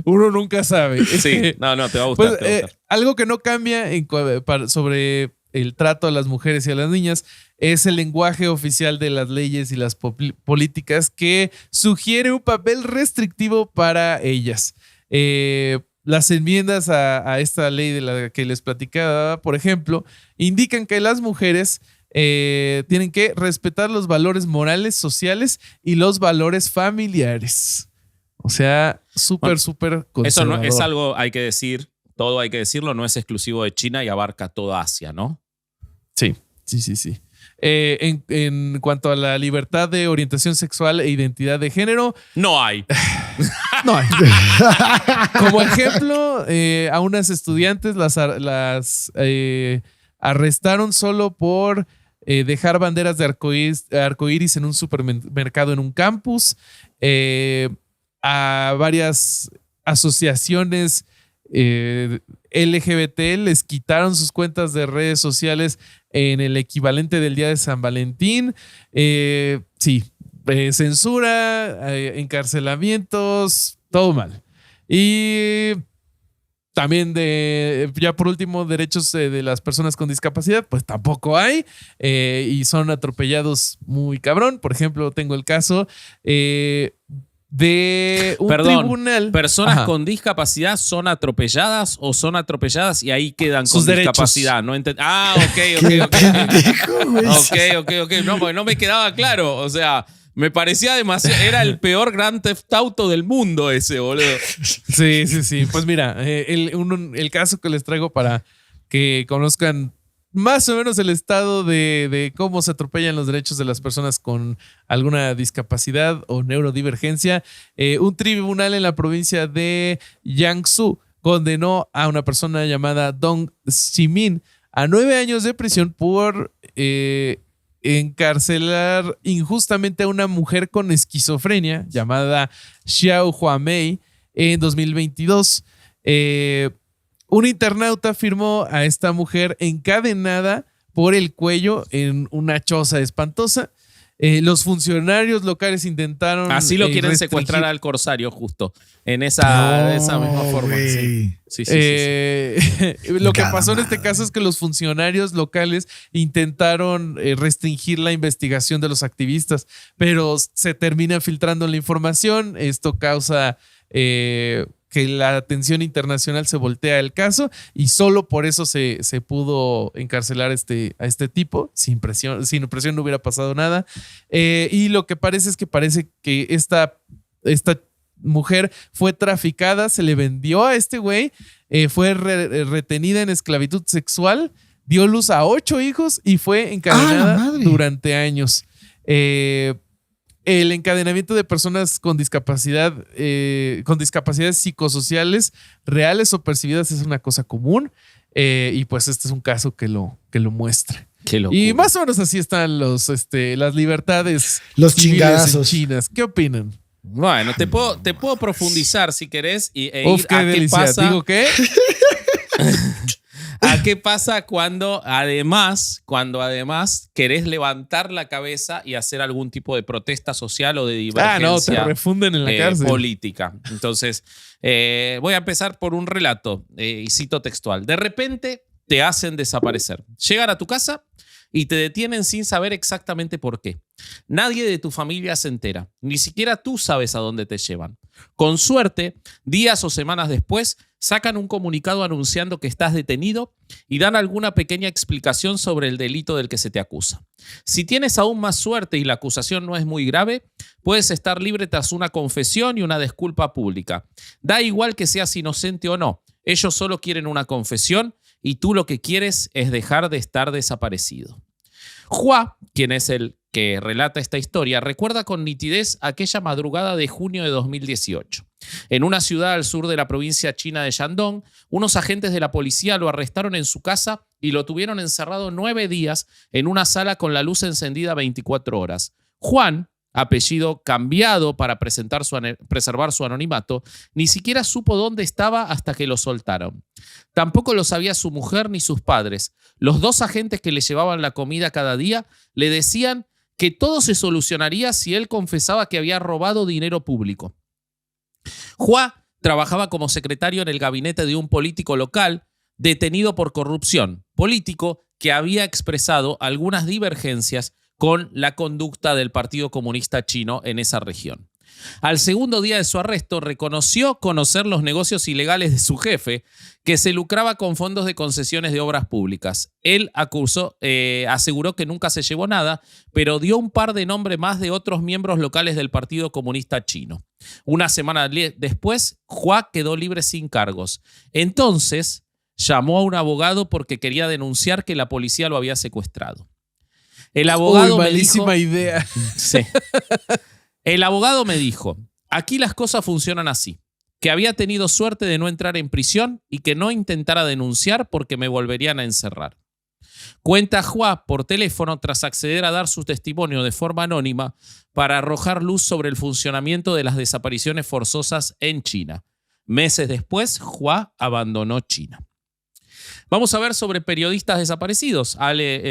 uno nunca sabe. Sí, no, te va a gustar. Pues, algo que no cambia sobre el trato a las mujeres y a las niñas es el lenguaje oficial de las leyes y las políticas, que sugiere un papel restrictivo para ellas. Las enmiendas a esta ley de la que les platicaba, por ejemplo, indican que las mujeres tienen que respetar los valores morales, sociales y los valores familiares. O sea, súper conservador. Eso no es algo, hay que decir, todo hay que decirlo, no es exclusivo de China y abarca toda Asia, ¿no? Sí. En cuanto a la libertad de orientación sexual e identidad de género, No hay. no hay. Como ejemplo, a unas estudiantes las arrestaron solo por dejar banderas de arcoíris en un supermercado en un campus. A varias asociaciones LGBT les quitaron sus cuentas de redes sociales en el equivalente del Día de San Valentín. Censura, encarcelamientos, todo mal. Y también ya por último, derechos de las personas con discapacidad, pues tampoco hay, y son atropellados muy cabrón. Por ejemplo, tengo el caso de un tribunal. ¿Personas Ajá. con discapacidad son atropelladas o son atropelladas y ahí quedan Sus con derechos. discapacidad? No ok. Pendejo, güey. Ok. No, porque no me quedaba claro. O sea, me parecía demasiado. Era el peor Grand Theft Auto del mundo ese, boludo. Sí. Pues mira, el caso que les traigo para que conozcan más o menos el estado de cómo se atropellan los derechos de las personas con alguna discapacidad o neurodivergencia. Un tribunal en la provincia de Jiangsu condenó a una persona llamada Dong Ximin a 9 años de prisión por encarcelar injustamente a una mujer con esquizofrenia llamada Xiao Huamei en 2022. Un internauta firmó a esta mujer encadenada por el cuello en una choza espantosa. Los funcionarios locales intentaron. Así lo quieren restringir. secuestrar al corsario, justo. En esa misma forma. güey. Sí. Lo que Cada pasó en madre. este caso es que los funcionarios locales intentaron restringir la investigación de los activistas, pero se termina filtrando la información. Esto causa que la atención internacional se voltea el caso y solo por eso se pudo encarcelar a este tipo. Sin presión no hubiera pasado nada. Y lo que parece que esta mujer fue traficada, se le vendió a este güey, fue retenida en esclavitud sexual, dio luz a 8 hijos y fue ¡Ah, la encadenada madre! durante años. El encadenamiento de personas con discapacidad, con discapacidades psicosociales reales o percibidas es una cosa común, y pues este es un caso que lo muestra. Qué locura. Y más o menos así están las libertades, Los civiles chingadazos. en China. ¿Qué opinan? Bueno, te puedo profundizar si querés e Uf, ir qué a delicia. qué pasa. ¿Digo qué? ¿A qué pasa cuando además querés levantar la cabeza y hacer algún tipo de protesta social o de divergencia te refunden en la cárcel. política? Entonces, voy a empezar por un relato, y cito textual. De repente te hacen desaparecer. Llegan a tu casa y te detienen sin saber exactamente por qué. Nadie de tu familia se entera. Ni siquiera tú sabes a dónde te llevan. Con suerte, días o semanas después, sacan un comunicado anunciando que estás detenido y dan alguna pequeña explicación sobre el delito del que se te acusa. Si tienes aún más suerte y la acusación no es muy grave, puedes estar libre tras una confesión y una disculpa pública. Da igual que seas inocente o no. Ellos solo quieren una confesión y tú lo que quieres es dejar de estar desaparecido. Hua, quien es el que relata esta historia, recuerda con nitidez aquella madrugada de junio de 2018. En una ciudad al sur de la provincia china de Shandong, unos agentes de la policía lo arrestaron en su casa y lo tuvieron encerrado 9 días en una sala con la luz encendida 24 horas. Juan, apellido cambiado para preservar su anonimato, ni siquiera supo dónde estaba hasta que lo soltaron. Tampoco lo sabía su mujer ni sus padres. Los 2 agentes que le llevaban la comida cada día le decían que todo se solucionaría si él confesaba que había robado dinero público. Hua trabajaba como secretario en el gabinete de un político local detenido por corrupción, político que había expresado algunas divergencias con la conducta del Partido Comunista Chino en esa región. Al segundo día de su arresto, reconoció conocer los negocios ilegales de su jefe, que se lucraba con fondos de concesiones de obras públicas. Él aseguró que nunca se llevó nada, pero dio un par de nombres más de otros miembros locales del Partido Comunista Chino. Una semana después, Hua quedó libre sin cargos. Entonces, llamó a un abogado porque quería denunciar que la policía lo había secuestrado. El abogado malísima idea. Sí. El abogado me dijo, aquí las cosas funcionan así, que había tenido suerte de no entrar en prisión y que no intentara denunciar porque me volverían a encerrar. Cuenta Hua por teléfono tras acceder a dar su testimonio de forma anónima para arrojar luz sobre el funcionamiento de las desapariciones forzosas en China. Meses después, Hua abandonó China. Vamos a ver sobre periodistas desaparecidos.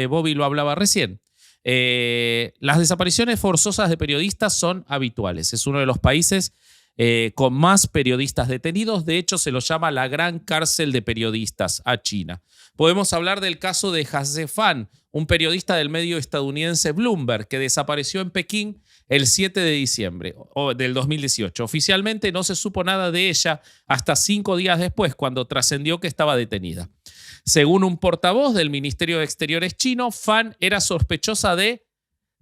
Bobby lo hablaba recién. Las desapariciones forzosas de periodistas son habituales. Es uno de los países con más periodistas detenidos. De hecho, se lo llama la gran cárcel de periodistas a China. Podemos hablar del caso de Hasse Fan, un periodista del medio estadounidense Bloomberg, que desapareció en Pekín el 7 de diciembre del 2018. Oficialmente no se supo nada de ella hasta 5 días después, cuando trascendió que estaba detenida. Según un portavoz del Ministerio de Exteriores chino, Fan era sospechosa de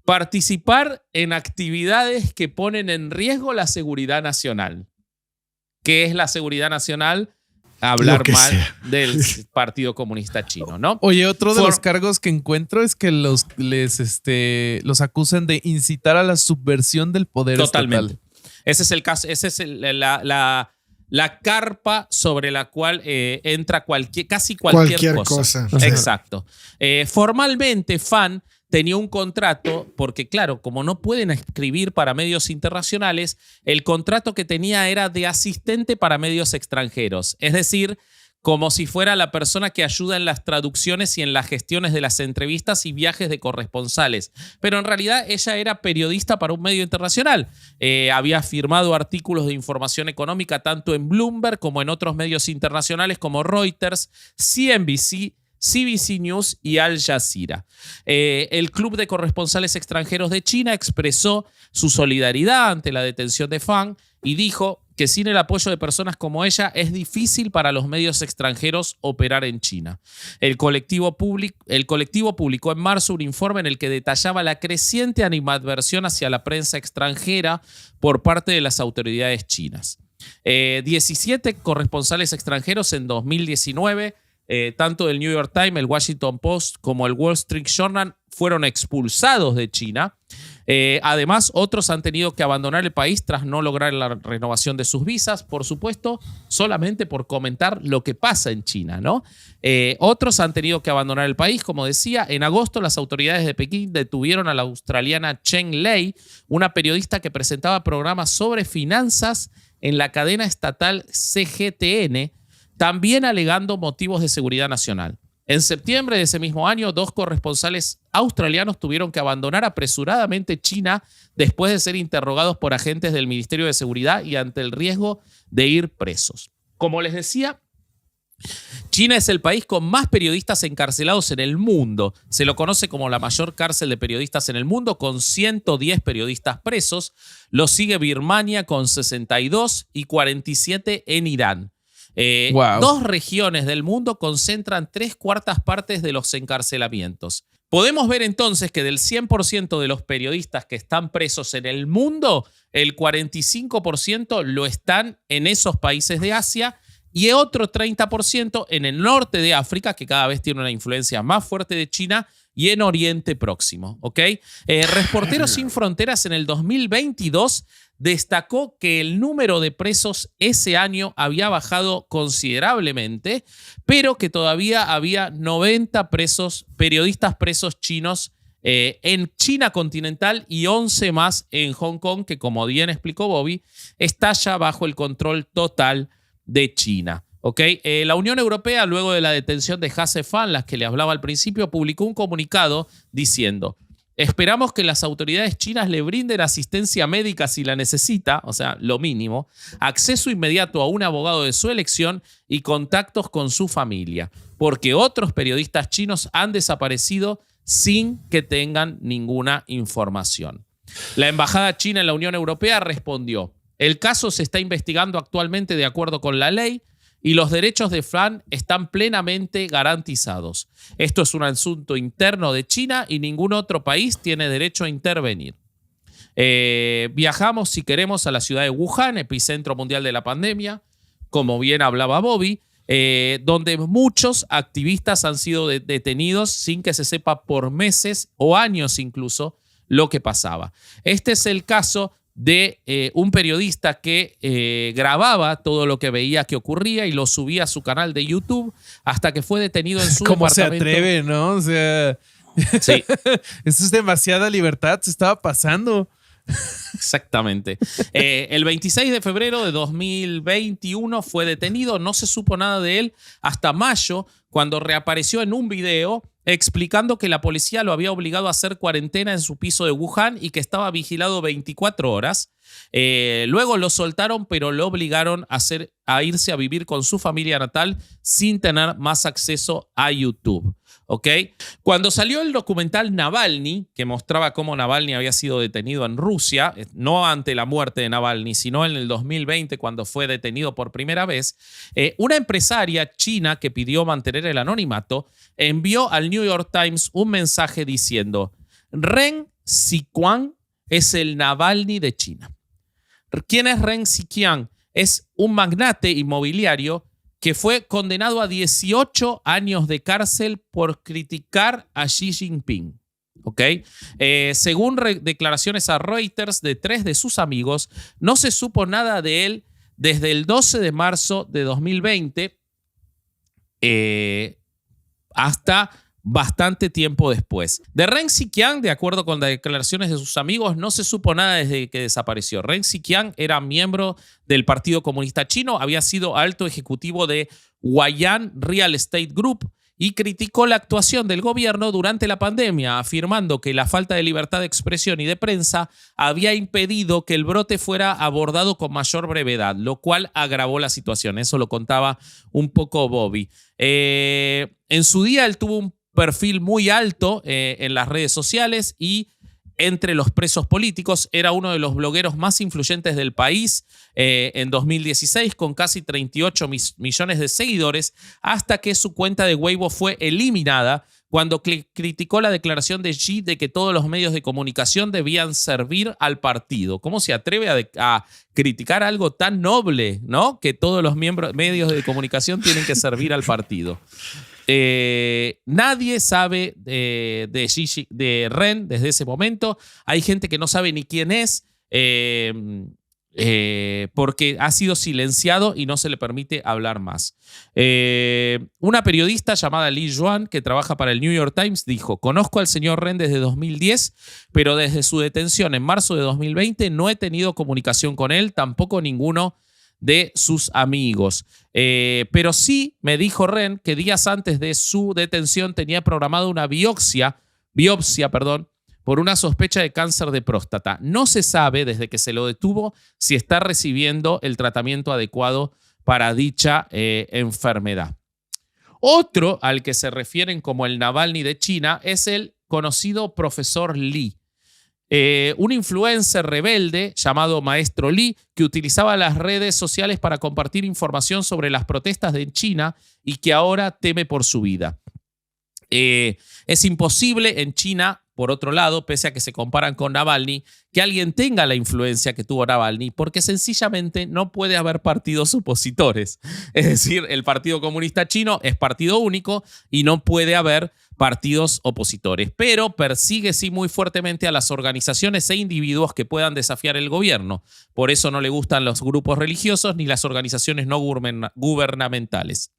participar en actividades que ponen en riesgo la seguridad nacional. ¿Qué es la seguridad nacional? Hablar mal del Partido Comunista Chino, ¿no? Oye, otro de los cargos que encuentro es que los acusan de incitar a la subversión del poder totalmente estatal. Ese es el caso, esa es la carpa sobre la cual entra casi cualquier cosa. Exacto. Formalmente, Fan tenía un contrato, porque claro, como no pueden escribir para medios internacionales, el contrato que tenía era de asistente para medios extranjeros. Es decir, como si fuera la persona que ayuda en las traducciones y en las gestiones de las entrevistas y viajes de corresponsales. Pero en realidad ella era periodista para un medio internacional. Había firmado artículos de información económica tanto en Bloomberg como en otros medios internacionales como Reuters, CNBC, CBC News y Al Jazeera. El Club de Corresponsales Extranjeros de China expresó su solidaridad ante la detención de Fan y dijo que sin el apoyo de personas como ella es difícil para los medios extranjeros operar en China. El colectivo publicó en marzo un informe en el que detallaba la creciente animadversión hacia la prensa extranjera por parte de las autoridades chinas. 17 corresponsales extranjeros en 2019, tanto del New York Times, el Washington Post como el Wall Street Journal fueron expulsados de China. Además, otros han tenido que abandonar el país tras no lograr la renovación de sus visas, por supuesto, solamente por comentar lo que pasa en China, ¿no? Otros han tenido que abandonar el país, como decía. En agosto, las autoridades de Pekín detuvieron a la australiana Chen Lei, una periodista que presentaba programas sobre finanzas en la cadena estatal CGTN, también alegando motivos de seguridad nacional. En septiembre de ese mismo año, 2 corresponsales australianos tuvieron que abandonar apresuradamente China después de ser interrogados por agentes del Ministerio de Seguridad y ante el riesgo de ir presos. Como les decía, China es el país con más periodistas encarcelados en el mundo. Se lo conoce como la mayor cárcel de periodistas en el mundo, con 110 periodistas presos. Lo sigue Birmania con 62 y 47 en Irán. Wow. 2 regiones del mundo concentran 3/4 partes de los encarcelamientos. Podemos ver entonces que del 100% de los periodistas que están presos en el mundo, el 45% lo están en esos países de Asia y otro 30% en el norte de África, que cada vez tiene una influencia más fuerte de China, y en Oriente Próximo. ¿Ok? Reporteros Sin Fronteras en el 2022 destacó que el número de presos ese año había bajado considerablemente, pero que todavía había 90 periodistas presos chinos en China continental y 11 más en Hong Kong, que como bien explicó Bobby, está ya bajo el control total de China. ¿Okay? La Unión Europea, luego de la detención de Hasse Fan, las que le hablaba al principio, publicó un comunicado diciendo: esperamos que las autoridades chinas le brinden asistencia médica si la necesita, o sea, lo mínimo, acceso inmediato a un abogado de su elección y contactos con su familia, porque otros periodistas chinos han desaparecido sin que tengan ninguna información. La embajada china en la Unión Europea respondió: el caso se está investigando actualmente de acuerdo con la ley y los derechos de Fan están plenamente garantizados. Esto es un asunto interno de China y ningún otro país tiene derecho a intervenir. Viajamos, si queremos, a la ciudad de Wuhan, epicentro mundial de la pandemia, como bien hablaba Bobby, donde muchos activistas han sido detenidos sin que se sepa por meses o años incluso lo que pasaba. Este es el caso de un periodista que grababa todo lo que veía que ocurría y lo subía a su canal de YouTube hasta que fue detenido en su ¿Cómo se departamento. atreve, no? O sea, Sí, eso es demasiada libertad, se estaba pasando. exactamente. El 26 de febrero de 2021 fue detenido, no se supo nada de él hasta mayo, cuando reapareció en un video explicando que la policía lo había obligado a hacer cuarentena en su piso de Wuhan y que estaba vigilado 24 horas. Luego lo soltaron, pero lo obligaron a irse a vivir con su familia natal sin tener más acceso a YouTube. ¿Ok? Cuando salió el documental Navalny, que mostraba cómo Navalny había sido detenido en Rusia, no ante la muerte de Navalny, sino en el 2020, cuando fue detenido por primera vez, una empresaria china que pidió mantener el anonimato envió al New York Times un mensaje diciendo: Ren Xiquan es el Navalny de China. ¿Quién es Ren Xiquan? Es un magnate inmobiliario que fue condenado a 18 años de cárcel por criticar a Xi Jinping. ¿Okay? Según declaraciones a Reuters de 3 de sus amigos, no se supo nada de él desde el 12 de marzo de 2020 hasta bastante tiempo después. De Ren Xiquan, de acuerdo con las declaraciones de sus amigos, no se supo nada desde que desapareció. Ren Xiquan era miembro del Partido Comunista Chino, había sido alto ejecutivo de Huayan Real Estate Group y criticó la actuación del gobierno durante la pandemia, afirmando que la falta de libertad de expresión y de prensa había impedido que el brote fuera abordado con mayor brevedad, lo cual agravó la situación. Eso lo contaba un poco Bobby. En su día él tuvo un perfil muy alto en las redes sociales y entre los presos políticos era uno de los blogueros más influyentes del país en 2016 con casi 38 millones de seguidores, hasta que su cuenta de Weibo fue eliminada cuando criticó la declaración de Xi de que todos los medios de comunicación debían servir al partido. ¿Cómo se atreve a criticar algo tan noble, ¿no? Que todos los medios de comunicación tienen que servir al partido. Nadie sabe de Ren desde ese momento. Hay gente que no sabe ni quién es porque ha sido silenciado y no se le permite hablar más. Una periodista llamada Li Yuan, que trabaja para el New York Times, dijo: conozco al señor Ren desde 2010, pero desde su detención en marzo de 2020 no he tenido comunicación con él, tampoco ninguno de sus amigos. Pero sí me dijo Ren que días antes de su detención tenía programada una biopsia, por una sospecha de cáncer de próstata. No se sabe desde que se lo detuvo si está recibiendo el tratamiento adecuado para dicha enfermedad. Otro al que se refieren como el Navalny de China es el conocido profesor Li. Un influencer rebelde llamado Maestro Li, que utilizaba las redes sociales para compartir información sobre las protestas de China y que ahora teme por su vida. Es imposible en China, por otro lado, pese a que se comparan con Navalny, que alguien tenga la influencia que tuvo Navalny, porque sencillamente no puede haber partidos opositores. Es decir, el Partido Comunista Chino es partido único y no puede haber partidos opositores, pero persigue sí muy fuertemente a las organizaciones e individuos que puedan desafiar el gobierno. Por eso no le gustan los grupos religiosos ni las organizaciones no gubernamentales.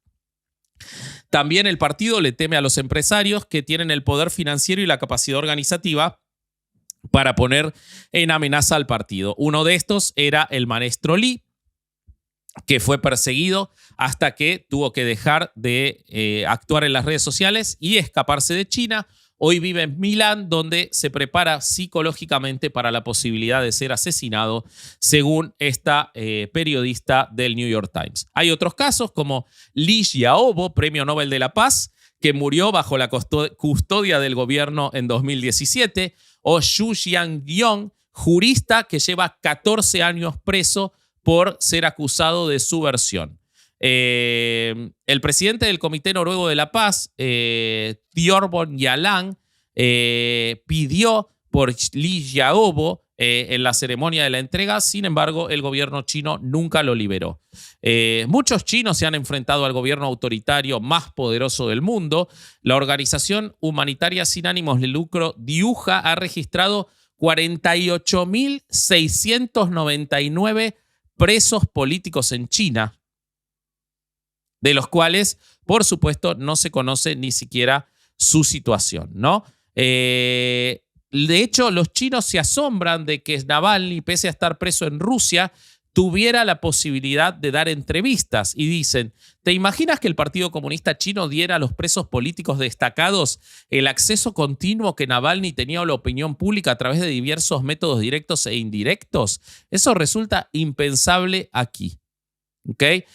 También el partido le teme a los empresarios que tienen el poder financiero y la capacidad organizativa para poner en amenaza al partido. Uno de estos era el Maestro Li, que fue perseguido hasta que tuvo que dejar de actuar en las redes sociales y escaparse de China. Hoy vive en Milán, donde se prepara psicológicamente para la posibilidad de ser asesinado, según esta periodista del New York Times. Hay otros casos como Li Xiaobo, Premio Nobel de la Paz, que murió bajo la custodia del gobierno en 2017, o Xu Xiangyong, jurista que lleva 14 años preso por ser acusado de subversión. El presidente del Comité Noruego de la Paz, Thorbjørn Jagland, pidió por Li Xiaobo en la ceremonia de la entrega. Sin embargo, el gobierno chino nunca lo liberó. Muchos chinos se han enfrentado al gobierno autoritario más poderoso del mundo. La organización humanitaria sin ánimos de lucro Diuja ha registrado 48.699 presos políticos en China, de los cuales, por supuesto, no se conoce ni siquiera su situación, ¿no? De hecho, los chinos se asombran de que Navalny, pese a estar preso en Rusia, tuviera la posibilidad de dar entrevistas y dicen, ¿te imaginas que el Partido Comunista Chino diera a los presos políticos destacados el acceso continuo que Navalny tenía a la opinión pública a través de diversos métodos directos e indirectos? Eso resulta impensable aquí. ¿Okay?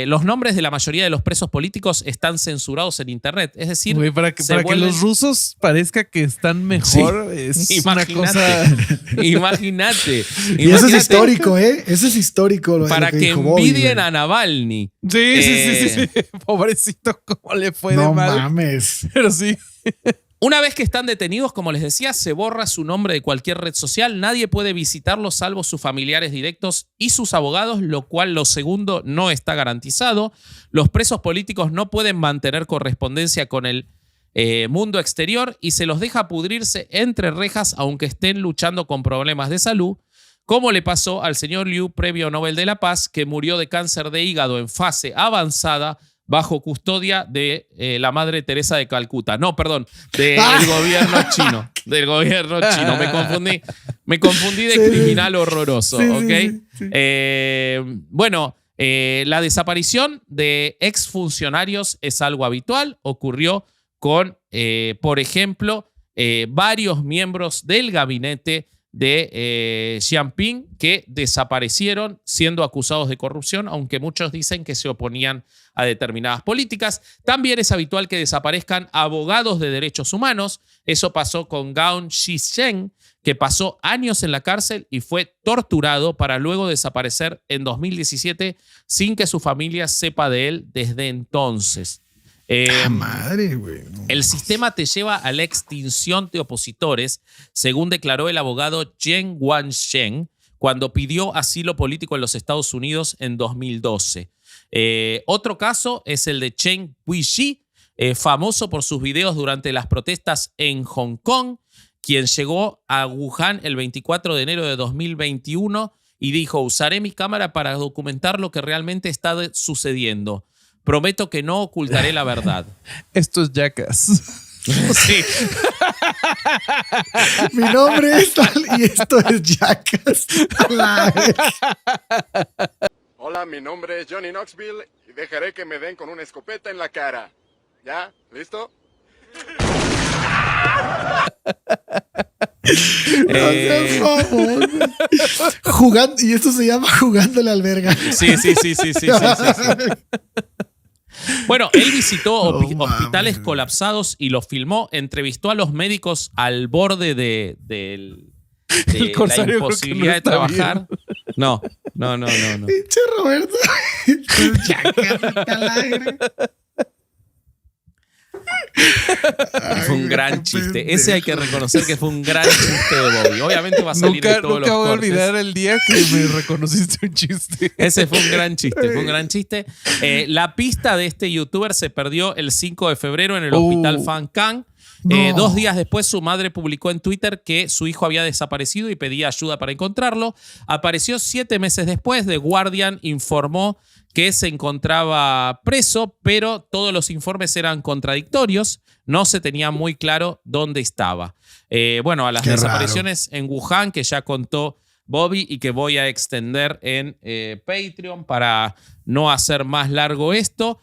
Los nombres de la mayoría de los presos políticos están censurados en internet. Es decir, güey, para que los rusos parezca que están mejor, sí, es una cosa. Imagínate. Y eso es histórico, ¿eh? Eso es histórico. Para que envidien a Navalny. Sí. Pobrecito, cómo le fue de mal. No mames. Pero sí. Una vez que están detenidos, como les decía, se borra su nombre de cualquier red social. Nadie puede visitarlos salvo sus familiares directos y sus abogados, lo cual lo segundo no está garantizado. Los presos políticos no pueden mantener correspondencia con el mundo exterior y se los deja pudrirse entre rejas aunque estén luchando con problemas de salud, como le pasó al señor Liu, premio Nobel de la Paz, que murió de cáncer de hígado en fase avanzada bajo custodia de la Madre Teresa de Calcuta. No, perdón, del gobierno chino. Del gobierno chino. Me confundí de criminal horroroso. Sí, ¿Ok? sí. Bueno, la desaparición de exfuncionarios es algo habitual. Ocurrió con, por ejemplo, varios miembros del gabinete de Xi Jinping que desaparecieron siendo acusados de corrupción, aunque muchos dicen que se oponían a determinadas políticas. También es habitual que desaparezcan abogados de derechos humanos. Eso pasó con Gao Zhisheng, que pasó años en la cárcel y fue torturado para luego desaparecer en 2017 sin que su familia sepa de él desde entonces. Madre, güey. El sistema te lleva a la extinción de opositores, según declaró el abogado Zheng Wansheng cuando pidió asilo político en los Estados Unidos en 2012. Otro caso es el de Chen Guizhi, famoso por sus videos durante las protestas en Hong Kong, quien llegó a Wuhan el 24 de enero de 2021 y dijo: usaré mi cámara para documentar lo que realmente está sucediendo. Prometo que no ocultaré la verdad. Esto es Jackass. Sí. Mi nombre es tal y esto es Jackass. Hola, mi nombre es Johnny Knoxville y dejaré que me den con una escopeta en la cara. ¿Ya? ¿Listo? Jugando, y esto se llama jugándole al verga. Sí. Bueno, él visitó hospitales colapsados y los filmó, entrevistó a los médicos al borde de la imposibilidad de trabajar. Bien. No. Pinche Roberto. Fue un gran chiste. Ese hay que reconocer que fue un gran chiste de Bobby. Obviamente va a salir de todos los cortes. Nunca voy a olvidar el día que me reconociste un chiste. Ese fue un gran chiste. La pista de este youtuber se perdió el 5 de febrero en el hospital Phang Khang. No. 2 días después, su madre publicó en Twitter que su hijo había desaparecido y pedía ayuda para encontrarlo. Apareció 7 meses después. The Guardian informó que se encontraba preso, pero todos los informes eran contradictorios. No se tenía muy claro dónde estaba. Bueno, a las desapariciones en Wuhan, que ya contó Bobby y que voy a extender en Patreon para no hacer más largo esto.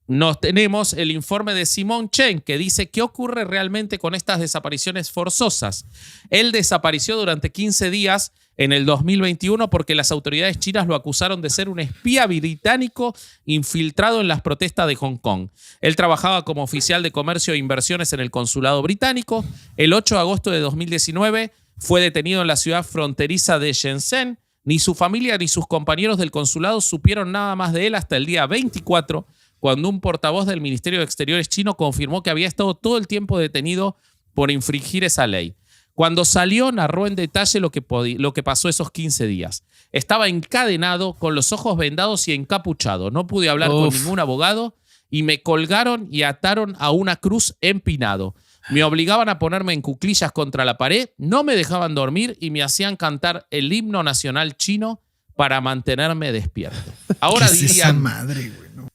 Nos tenemos el informe de Simon Chen, que dice qué ocurre realmente con estas desapariciones forzosas. Él desapareció durante 15 días en el 2021 porque las autoridades chinas lo acusaron de ser un espía británico infiltrado en las protestas de Hong Kong. Él trabajaba como oficial de comercio e inversiones en el consulado británico. El 8 de agosto de 2019 fue detenido en la ciudad fronteriza de Shenzhen. Ni su familia ni sus compañeros del consulado supieron nada más de él hasta el día 24, cuando un portavoz del Ministerio de Exteriores chino confirmó que había estado todo el tiempo detenido por infringir esa ley. Cuando salió, narró en detalle lo que pasó esos 15 días. Estaba encadenado, con los ojos vendados y encapuchado. No pude hablar con ningún abogado y me colgaron y ataron a una cruz empinado. Me obligaban a ponerme en cuclillas contra la pared, no me dejaban dormir y me hacían cantar el himno nacional chino para mantenerme despierto. Ahora ¿Qué es dirían, esa madre, güey? No.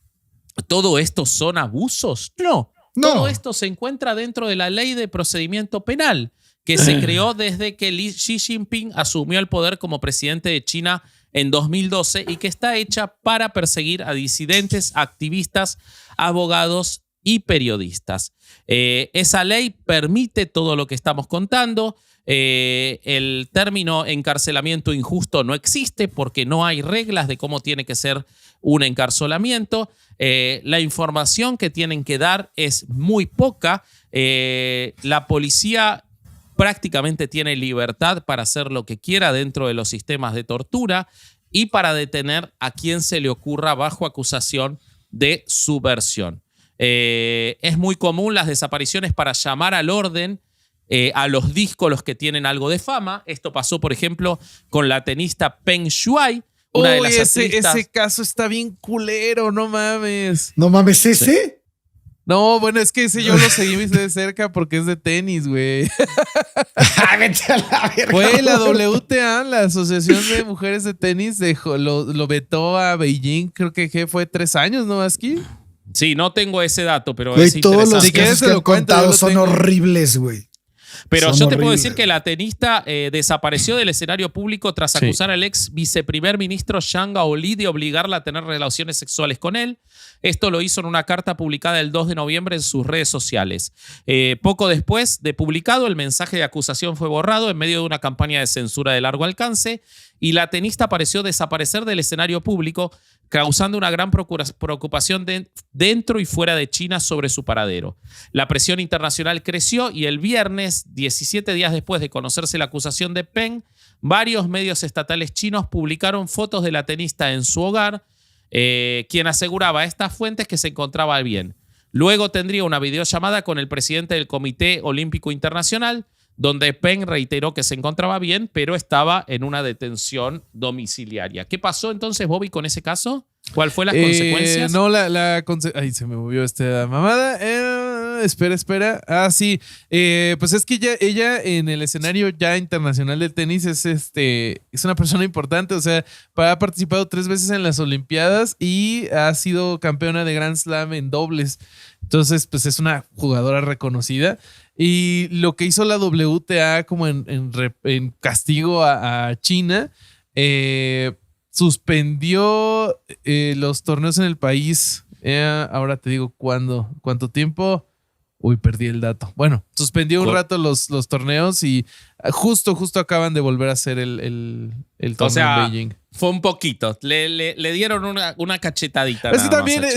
¿todo esto son abusos? No. Todo esto se encuentra dentro de la ley de procedimiento penal, que se creó desde que Xi Jinping asumió el poder como presidente de China en 2012 y que está hecha para perseguir a disidentes, activistas, abogados y periodistas. Esa ley permite todo lo que estamos contando. El término encarcelamiento injusto no existe porque no hay reglas de cómo tiene que ser un encarcelamiento. La información que tienen que dar es muy poca. La policía prácticamente tiene libertad para hacer lo que quiera dentro de los sistemas de tortura y para detener a quien se le ocurra bajo acusación de subversión. Es muy común las desapariciones para llamar al orden a los díscolos que tienen algo de fama. Esto pasó, por ejemplo, con la tenista Peng Shuai, una de las atletas. Ese caso está bien culero, no mames. ¿No mames ese? Sí. No, bueno, es que ese yo lo seguí de cerca porque es de tenis, güey. Vete a la verga. Güey, la WTA, la Asociación de Mujeres de Tenis, lo vetó a Beijing, creo que fue 3 años, ¿no, Aski? Sí, no tengo ese dato, pero Güey, es todos los interesante. casos que han contado son horribles, güey. Pero son yo te puedo horribles. decir que la tenista desapareció del escenario público tras acusar al ex viceprimer ministro Zhang Gaoli de obligarla a tener relaciones sexuales con él. Esto lo hizo en una carta publicada el 2 de noviembre en sus redes sociales. Poco después de publicado, el mensaje de acusación fue borrado en medio de una campaña de censura de largo alcance y la tenista pareció desaparecer del escenario público, causando una gran preocupación dentro y fuera de China sobre su paradero. La presión internacional creció y el viernes, 17 días después de conocerse la acusación de Peng, varios medios estatales chinos publicaron fotos de la tenista en su hogar, quien aseguraba a estas fuentes que se encontraba bien. Luego tendría una videollamada con el presidente del Comité Olímpico Internacional, donde Peng reiteró que se encontraba bien, pero estaba en una detención domiciliaria. ¿Qué pasó entonces, Bobby, con ese caso? ¿Cuál fue las consecuencias? No, ahí se me movió esta mamada. Espera. Ah, sí. Pues es que ella en el escenario ya internacional del tenis es una persona importante. O sea, ha participado 3 veces en las Olimpiadas y ha sido campeona de Grand Slam en dobles. Entonces, pues es una jugadora reconocida. Y lo que hizo la WTA como en castigo a China, suspendió los torneos en el país. Ahora te digo cuánto tiempo. Uy, perdí el dato. Bueno, suspendió un rato los torneos y justo acaban de volver a hacer el torneo en Beijing. Fue un poquito. Le dieron una cachetadita. Es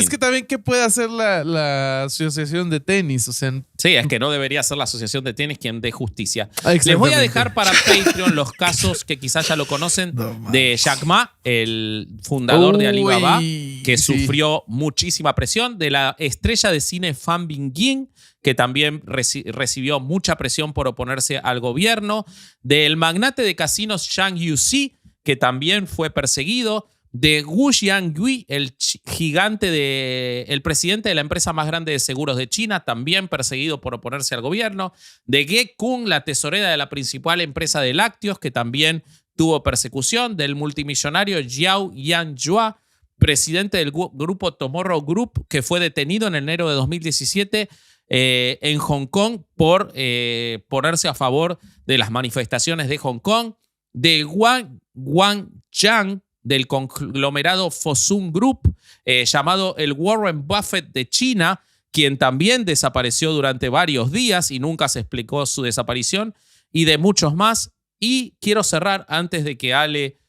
que también, ¿qué puede hacer la asociación de tenis? O sea, sí, es que no debería ser la asociación de tenis quien dé justicia. Les voy a dejar para Patreon los casos que quizás ya lo conocen de Jack Ma, el fundador de Alibaba, que sufrió muchísima presión, de la estrella de cine Fan Bingbing, que también recibió mucha presión por oponerse al gobierno, del magnate de casinos Zhang Yuxi, que también fue perseguido, de Wu Jiangui, el presidente de la empresa más grande de seguros de China, también perseguido por oponerse al gobierno, de Ge Kung, la tesorera de la principal empresa de lácteos, que también tuvo persecución, del multimillonario Zhao Yanjua, presidente del grupo Tomorrow Group, que fue detenido en enero de 2017 en Hong Kong por ponerse a favor de las manifestaciones de Hong Kong, de Wang Chang, del conglomerado Fosun Group, llamado el Warren Buffett de China, quien también desapareció durante varios días y nunca se explicó su desaparición, y de muchos más. Y quiero cerrar antes de que Ale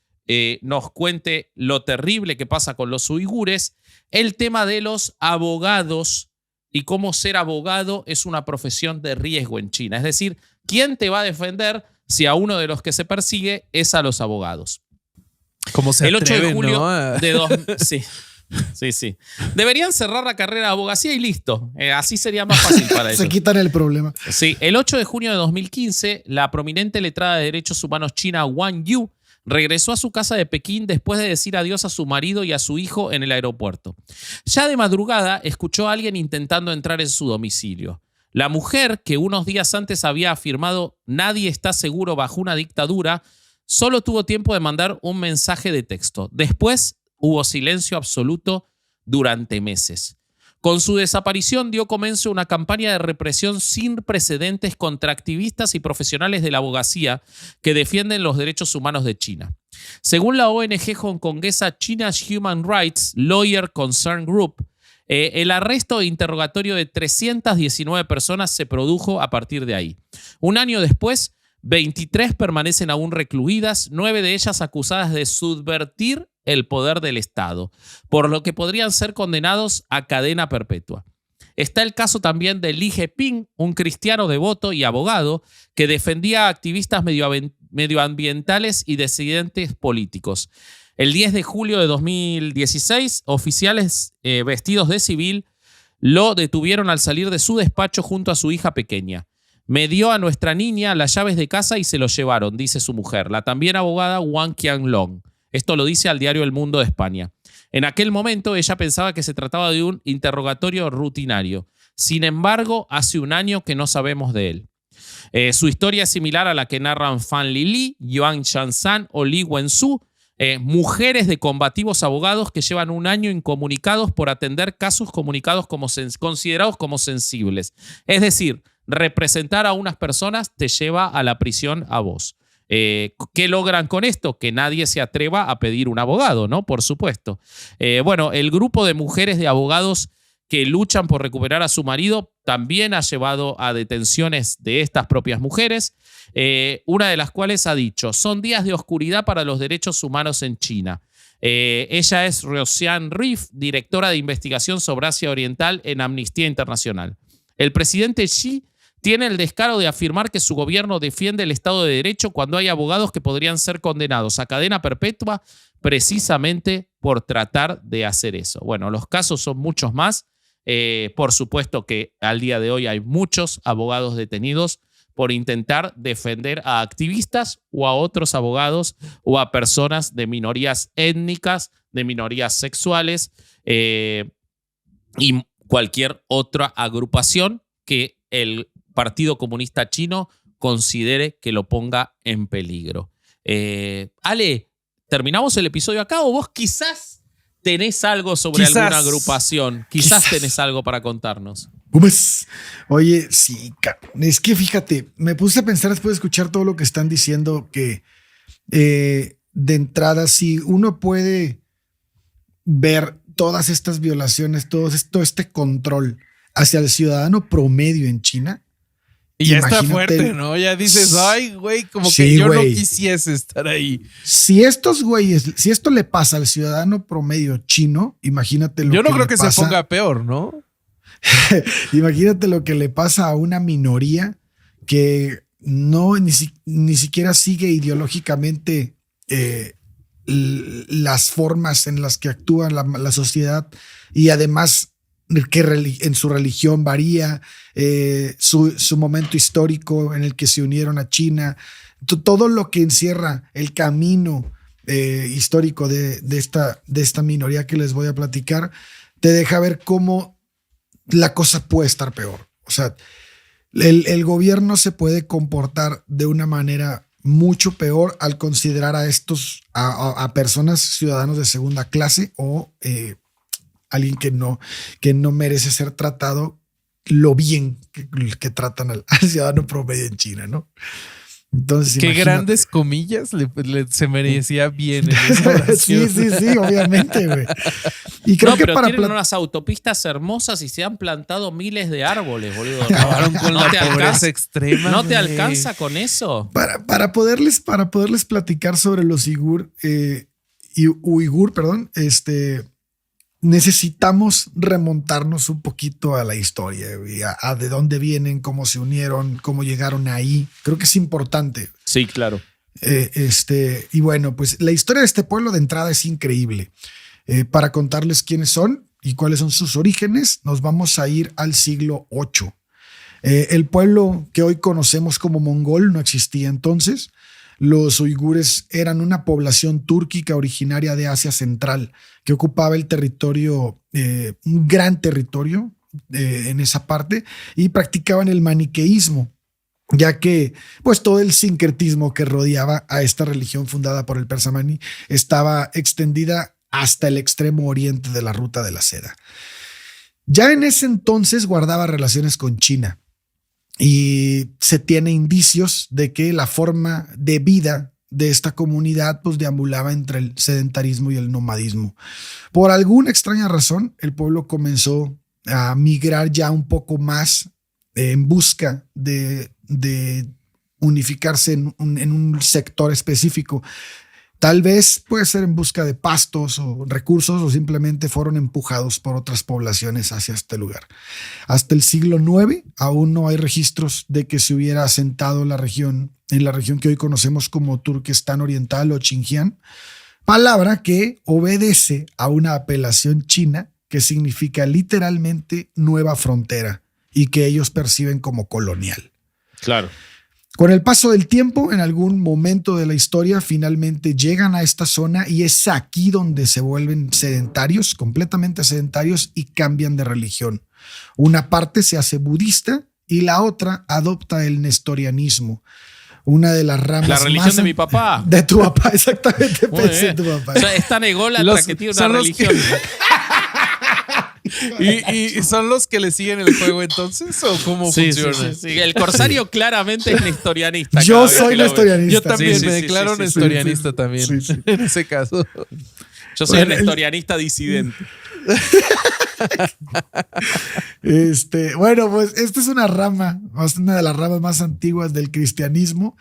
nos cuente lo terrible que pasa con los uigures, el tema de los abogados y cómo ser abogado es una profesión de riesgo en China. Es decir, ¿quién te va a defender si a uno de los que se persigue es a los abogados? Como se el 8 de atreven, julio ¿no? sí. Sí, sí. Deberían cerrar la carrera de abogacía y listo. Así sería más fácil para ellos. Se quitan el problema. Sí, el 8 de junio de 2015, la prominente letrada de derechos humanos china Wang Yu regresó a su casa de Pekín después de decir adiós a su marido y a su hijo en el aeropuerto. Ya de madrugada, escuchó a alguien intentando entrar en su domicilio. La mujer, que unos días antes había afirmado "nadie está seguro bajo una dictadura", solo tuvo tiempo de mandar un mensaje de texto. Después hubo silencio absoluto durante meses. Con su desaparición dio comienzo una campaña de represión sin precedentes contra activistas y profesionales de la abogacía que defienden los derechos humanos de China. Según la ONG hongkonguesa China's Human Rights Lawyer Concern Group, el arresto e interrogatorio de 319 personas se produjo a partir de ahí. Un año después, 23 permanecen aún recluidas, 9 de ellas acusadas de subvertir el poder del Estado, por lo que podrían ser condenados a cadena perpetua. Está el caso también de Li Jeping, un cristiano devoto y abogado que defendía a activistas medioambientales y disidentes políticos. El 10 de julio de 2016, oficiales vestidos de civil lo detuvieron al salir de su despacho junto a su hija pequeña. "Me dio a nuestra niña las llaves de casa y se lo llevaron", dice su mujer, la también abogada Wang Qianlong. Esto lo dice al diario El Mundo de España. En aquel momento ella pensaba que se trataba de un interrogatorio rutinario. Sin embargo, hace un año que no sabemos de él. Su historia es similar a la que narran Fan Lili, Yuan Shansan o Li Wensu, mujeres de combativos abogados que llevan un año incomunicados por atender casos considerados como sensibles. Es decir, representar a unas personas te lleva a la prisión a vos. ¿Qué logran con esto? Que nadie se atreva a pedir un abogado, ¿no? Por supuesto. Bueno, el grupo de mujeres de abogados que luchan por recuperar a su marido también ha llevado a detenciones de estas propias mujeres, una de las cuales ha dicho: "Son días de oscuridad para los derechos humanos en China". Ella es Rosian Riff, directora de investigación sobre Asia Oriental en Amnistía Internacional. El presidente Xi tiene el descaro de afirmar que su gobierno defiende el Estado de Derecho cuando hay abogados que podrían ser condenados a cadena perpetua precisamente por tratar de hacer eso. Bueno, los casos son muchos más. Por supuesto que al día de hoy hay muchos abogados detenidos por intentar defender a activistas o a otros abogados o a personas de minorías étnicas, de minorías sexuales y cualquier otra agrupación que el Partido Comunista Chino considere que lo ponga en peligro. Ale, ¿terminamos el episodio acá o vos quizás tenés algo sobre alguna agrupación? Quizás tenés algo para contarnos. Pues, oye, sí, es que fíjate, me puse a pensar después de escuchar todo lo que están diciendo que de entrada, si uno puede ver todas estas violaciones, todo este control hacia el ciudadano promedio en China. Y ya está fuerte, ¿no? Ya dices, ay, güey, como sí, que yo güey, no quisiese estar ahí. Si estos güeyes, si esto le pasa al ciudadano promedio chino, imagínate lo que le pasa. Yo no creo que se ponga peor, ¿no? Imagínate lo que le pasa a una minoría que no ni siquiera sigue ideológicamente las formas en las que actúa la sociedad, y además que en su religión varía, su momento histórico en el que se unieron a China, todo lo que encierra el camino histórico de esta minoría que les voy a platicar, te deja ver cómo la cosa puede estar peor. O sea, el gobierno se puede comportar de una manera mucho peor al considerar a personas, ciudadanos de segunda clase o alguien que no merece ser tratado lo bien que tratan al ciudadano promedio en China, ¿no? Entonces, qué grandes comillas se merecía bien en esa oración. Sí, obviamente, güey. Y creo que pero tienen unas autopistas hermosas y se han plantado miles de árboles, boludo. Acabaron con la pobreza extrema. ¿No te alcanza con eso? Para poderles platicar sobre los uigur, perdón, necesitamos remontarnos un poquito a la historia, a de dónde vienen, cómo se unieron, cómo llegaron ahí. Creo que es importante. Sí, claro. Y bueno, pues la historia de este pueblo de entrada es increíble. Para contarles quiénes son y cuáles son sus orígenes, nos vamos a ir al siglo VIII. El pueblo que hoy conocemos como mongol no existía entonces. Los uigures eran una población túrquica originaria de Asia Central que ocupaba el territorio, un gran territorio en esa parte, y practicaban el maniqueísmo, ya que pues todo el sincretismo que rodeaba a esta religión fundada por el persa Mani estaba extendida hasta el extremo oriente de la ruta de la seda. Ya en ese entonces guardaba relaciones con China y se tiene indicios de que la forma de vida de esta comunidad pues deambulaba entre el sedentarismo y el nomadismo. Por alguna extraña razón, el pueblo comenzó a migrar ya un poco más en busca de unificarse en un sector específico. Tal vez puede ser en busca de pastos o recursos, o simplemente fueron empujados por otras poblaciones hacia este lugar. Hasta el siglo IX aún no hay registros de que se hubiera asentado en la región que hoy conocemos como Turquestán Oriental o Xinjiang, palabra que obedece a una apelación china que significa literalmente nueva frontera y que ellos perciben como colonial. Claro. Con el paso del tiempo, en algún momento de la historia, finalmente llegan a esta zona y es aquí donde se vuelven sedentarios, completamente sedentarios, y cambian de religión. Una parte se hace budista y la otra adopta el nestorianismo. Una de las ramas. La religión de mi papá. De tu papá, exactamente. Muy Pensé bien. en tu papá. O sea, es tan ególatra que tiene una religión. ¿Y son los que le siguen el juego entonces? ¿O cómo funciona? Sí. El corsario claramente es nestorianista. Yo soy nestorianista. Yo también Sí, me sí, declaro sí, sí, nestorianista también. Sí, sí. En ese caso. Yo soy nestorianista disidente. Bueno, pues esta es una de las ramas más antiguas del cristianismo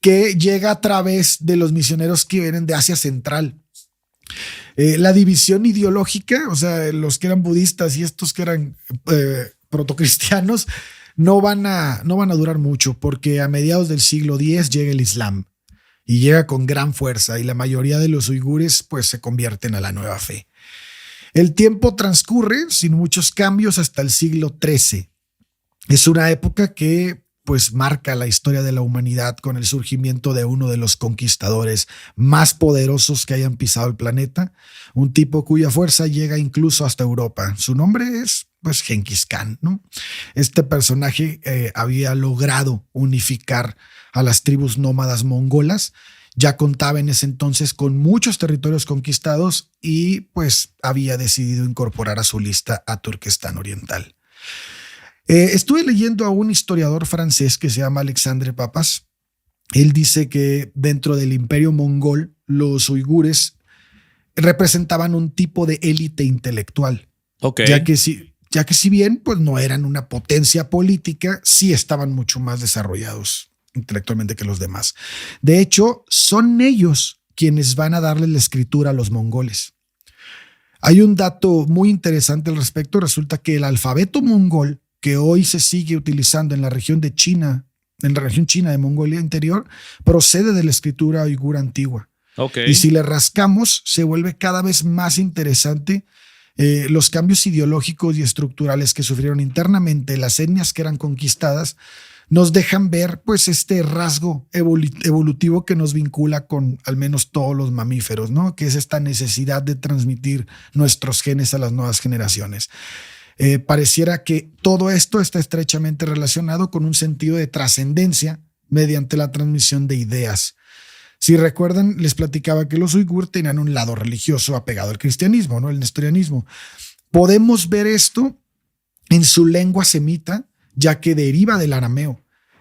que llega a través de los misioneros que vienen de Asia Central. La división ideológica, o sea, los que eran budistas y estos que eran protocristianos, no van a durar mucho, porque a mediados del siglo X llega el Islam y llega con gran fuerza, y la mayoría de los uigures pues se convierten a la nueva fe. El tiempo transcurre sin muchos cambios hasta el siglo XIII. Es una época que pues marca la historia de la humanidad con el surgimiento de uno de los conquistadores más poderosos que hayan pisado el planeta, un tipo cuya fuerza llega incluso hasta Europa. Su nombre es pues Genghis Khan, ¿no? Este personaje había logrado unificar a las tribus nómadas mongolas, ya contaba en ese entonces con muchos territorios conquistados y pues había decidido incorporar a su lista a Turquestán Oriental. Estuve leyendo a un historiador francés que se llama Alexandre Papas. Él dice que dentro del imperio mongol, los uigures representaban un tipo de élite intelectual. Okay. Ya que si bien pues no eran una potencia política, sí estaban mucho más desarrollados intelectualmente que los demás. De hecho, son ellos quienes van a darle la escritura a los mongoles. Hay un dato muy interesante al respecto. Resulta que el alfabeto mongol, que hoy se sigue utilizando en la región de China, en la región china de Mongolia Interior, procede de la escritura uigur antigua. Okay. Y si le rascamos, se vuelve cada vez más interesante los cambios ideológicos y estructurales que sufrieron internamente las etnias que eran conquistadas. Nos dejan ver pues este rasgo evolutivo que nos vincula con al menos todos los mamíferos, ¿no? Que es esta necesidad de transmitir nuestros genes a las nuevas generaciones. Pareciera que todo esto está estrechamente relacionado con un sentido de trascendencia mediante la transmisión de ideas. Si recuerdan, les platicaba que los uigur tenían un lado religioso apegado al cristianismo, ¿no? El nestorianismo. Podemos ver esto en su lengua semita, ya que deriva del arameo.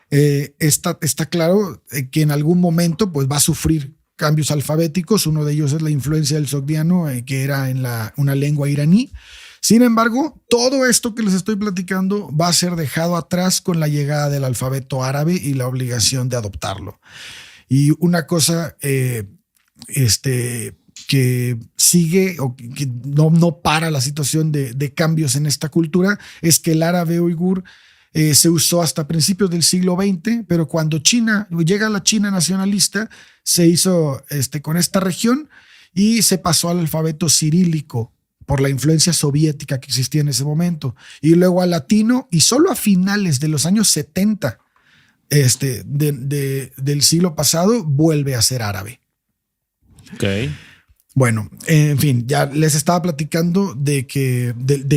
Está claro que en algún momento pues, va a sufrir cambios alfabéticos. Uno de ellos es la influencia del sogdiano, que era en una lengua iraní. Sin embargo, todo esto que les estoy platicando va a ser dejado atrás con la llegada del alfabeto árabe y la obligación de adoptarlo. Y una cosa que sigue o que no para la situación de cambios en esta cultura es que el árabe uigur se usó hasta principios del siglo XX, pero cuando llega la China nacionalista, se hizo con esta región y se pasó al alfabeto cirílico por la influencia soviética que existía en ese momento, y luego al latino, y solo a finales de los años 70 del siglo pasado vuelve a ser árabe. Ok. Bueno, en fin, ya les estaba platicando de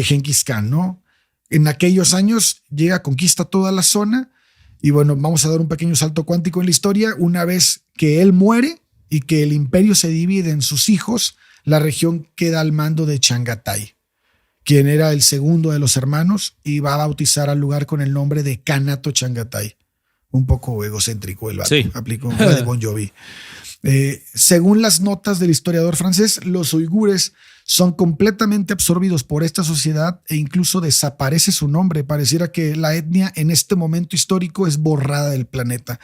Genghis Khan, ¿no? En aquellos años llega, conquista toda la zona y bueno, vamos a dar un pequeño salto cuántico en la historia. Una vez que él muere y que el imperio se divide en sus hijos, la región queda al mando de Chagatai, quien era el segundo de los hermanos y va a bautizar al lugar con el nombre de Khanato Chagatai. Un poco egocéntrico el vato, sí. Aplicó la de Bon Jovi. Según las notas del historiador francés, los uigures son completamente absorbidos por esta sociedad e incluso desaparece su nombre. Pareciera que la etnia en este momento histórico es borrada del planeta.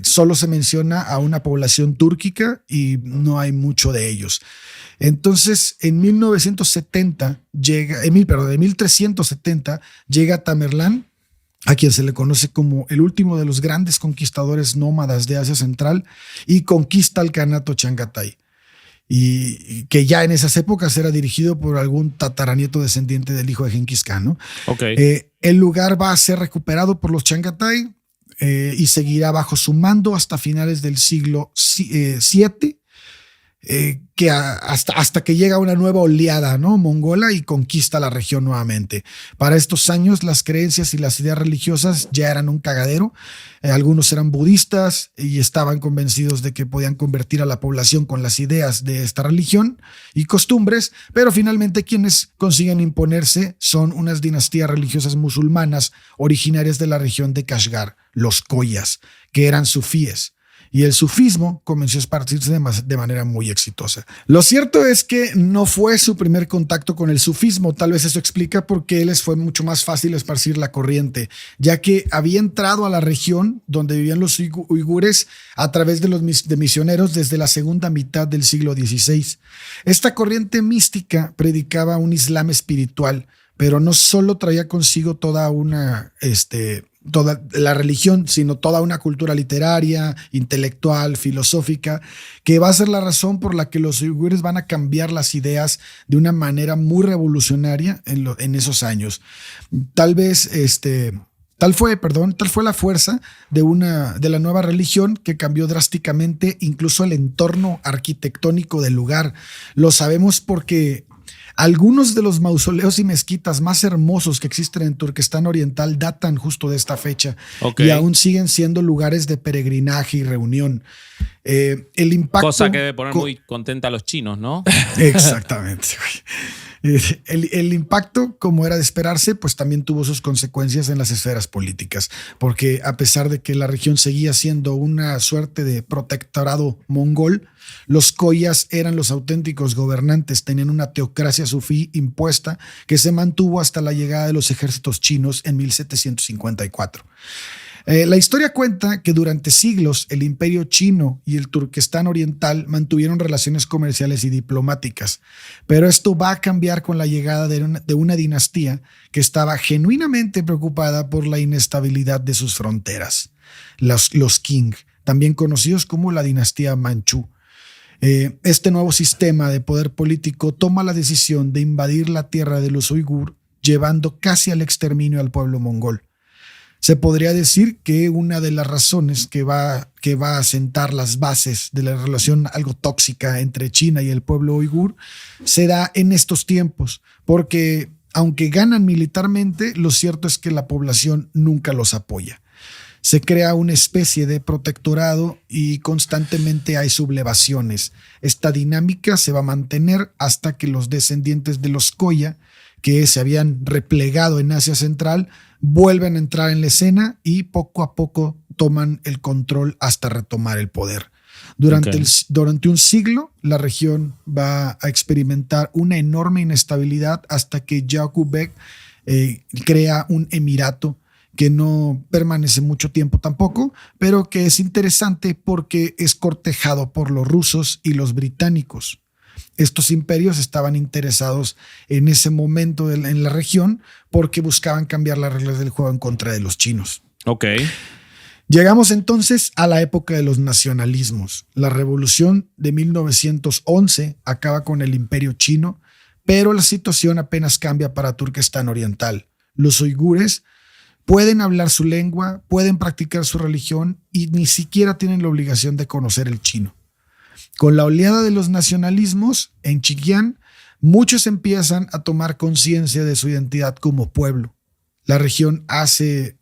Solo se menciona a una población túrquica y no hay mucho de ellos. Entonces, en 1370 llega Tamerlán, a quien se le conoce como el último de los grandes conquistadores nómadas de Asia Central, y conquista el Khanato Chagatai, y que ya en esas épocas era dirigido por algún tataranieto descendiente del hijo de Genghis Khan, ¿no? Okay. El lugar va a ser recuperado por los Chagatai y seguirá bajo su mando hasta finales del siglo VII, que hasta que llega una nueva oleada, ¿no?, mongola, y conquista la región nuevamente. Para estos años las creencias y las ideas religiosas ya eran un cagadero. Algunos eran budistas y estaban convencidos de que podían convertir a la población con las ideas de esta religión y costumbres, pero finalmente quienes consiguen imponerse son unas dinastías religiosas musulmanas originarias de la región de Kashgar, los koyas, que eran sufíes. Y el sufismo comenzó a esparcirse de manera muy exitosa. Lo cierto es que no fue su primer contacto con el sufismo. Tal vez eso explica por qué les fue mucho más fácil esparcir la corriente, ya que había entrado a la región donde vivían los uigures a través de misioneros desde la segunda mitad del siglo XVI. Esta corriente mística predicaba un islam espiritual, pero no solo traía consigo toda la religión, sino toda una cultura literaria, intelectual, filosófica, que va a ser la razón por la que los uigures van a cambiar las ideas de una manera muy revolucionaria en esos años. Tal fue la fuerza de la nueva religión que cambió drásticamente incluso el entorno arquitectónico del lugar. Lo sabemos porque algunos de los mausoleos y mezquitas más hermosos que existen en Turquestán Oriental datan justo de esta fecha, y aún siguen siendo lugares de peregrinaje y reunión. El impacto, cosa que debe poner muy contenta a los chinos, ¿no? Exactamente. El impacto, como era de esperarse, pues también tuvo sus consecuencias en las esferas políticas, porque a pesar de que la región seguía siendo una suerte de protectorado mongol, los koyas eran los auténticos gobernantes, tenían una teocracia sufí impuesta que se mantuvo hasta la llegada de los ejércitos chinos en 1754. La historia cuenta que durante siglos el imperio chino y el Turquestán Oriental mantuvieron relaciones comerciales y diplomáticas, pero esto va a cambiar con la llegada de una dinastía que estaba genuinamente preocupada por la inestabilidad de sus fronteras, los Qing, también conocidos como la dinastía Manchú. Este nuevo sistema de poder político toma la decisión de invadir la tierra de los uigur, llevando casi al exterminio al pueblo mongol. Se podría decir que una de las razones que va a sentar las bases de la relación algo tóxica entre China y el pueblo uigur se da en estos tiempos, porque aunque ganan militarmente, lo cierto es que la población nunca los apoya. Se crea una especie de protectorado y constantemente hay sublevaciones. Esta dinámica se va a mantener hasta que los descendientes de los Koya, que se habían replegado en Asia Central, vuelven a entrar en la Escena y poco a poco toman el control hasta retomar el poder. Durante un siglo, la región va a experimentar una enorme inestabilidad hasta que Yaqub Bek crea un emirato que no permanece mucho tiempo tampoco, pero que es interesante porque es cortejado por los rusos y los británicos. Estos imperios estaban interesados en ese momento en la región porque buscaban cambiar las reglas del juego en contra de los chinos. Ok. Llegamos entonces a la época de los nacionalismos. La revolución de 1911 acaba con el imperio chino, pero la situación apenas cambia para Turquestán Oriental. Los uigures pueden hablar su lengua, pueden practicar su religión y ni siquiera tienen la obligación de conocer el chino. Con la oleada de los nacionalismos en Xinjiang, muchos empiezan a tomar conciencia de su identidad como pueblo. La región hace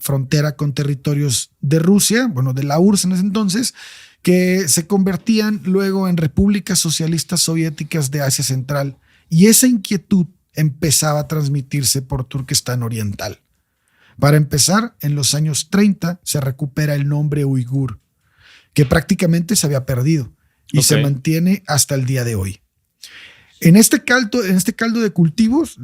frontera con territorios de Rusia, bueno, de la URSS en ese entonces, que se convertían luego en repúblicas socialistas soviéticas de Asia Central. Y esa inquietud empezaba a transmitirse por Turquestán Oriental. Para empezar, en los años 30 se recupera el nombre uigur, que prácticamente se había perdido y se mantiene hasta el día de hoy. En este caldo de cultivos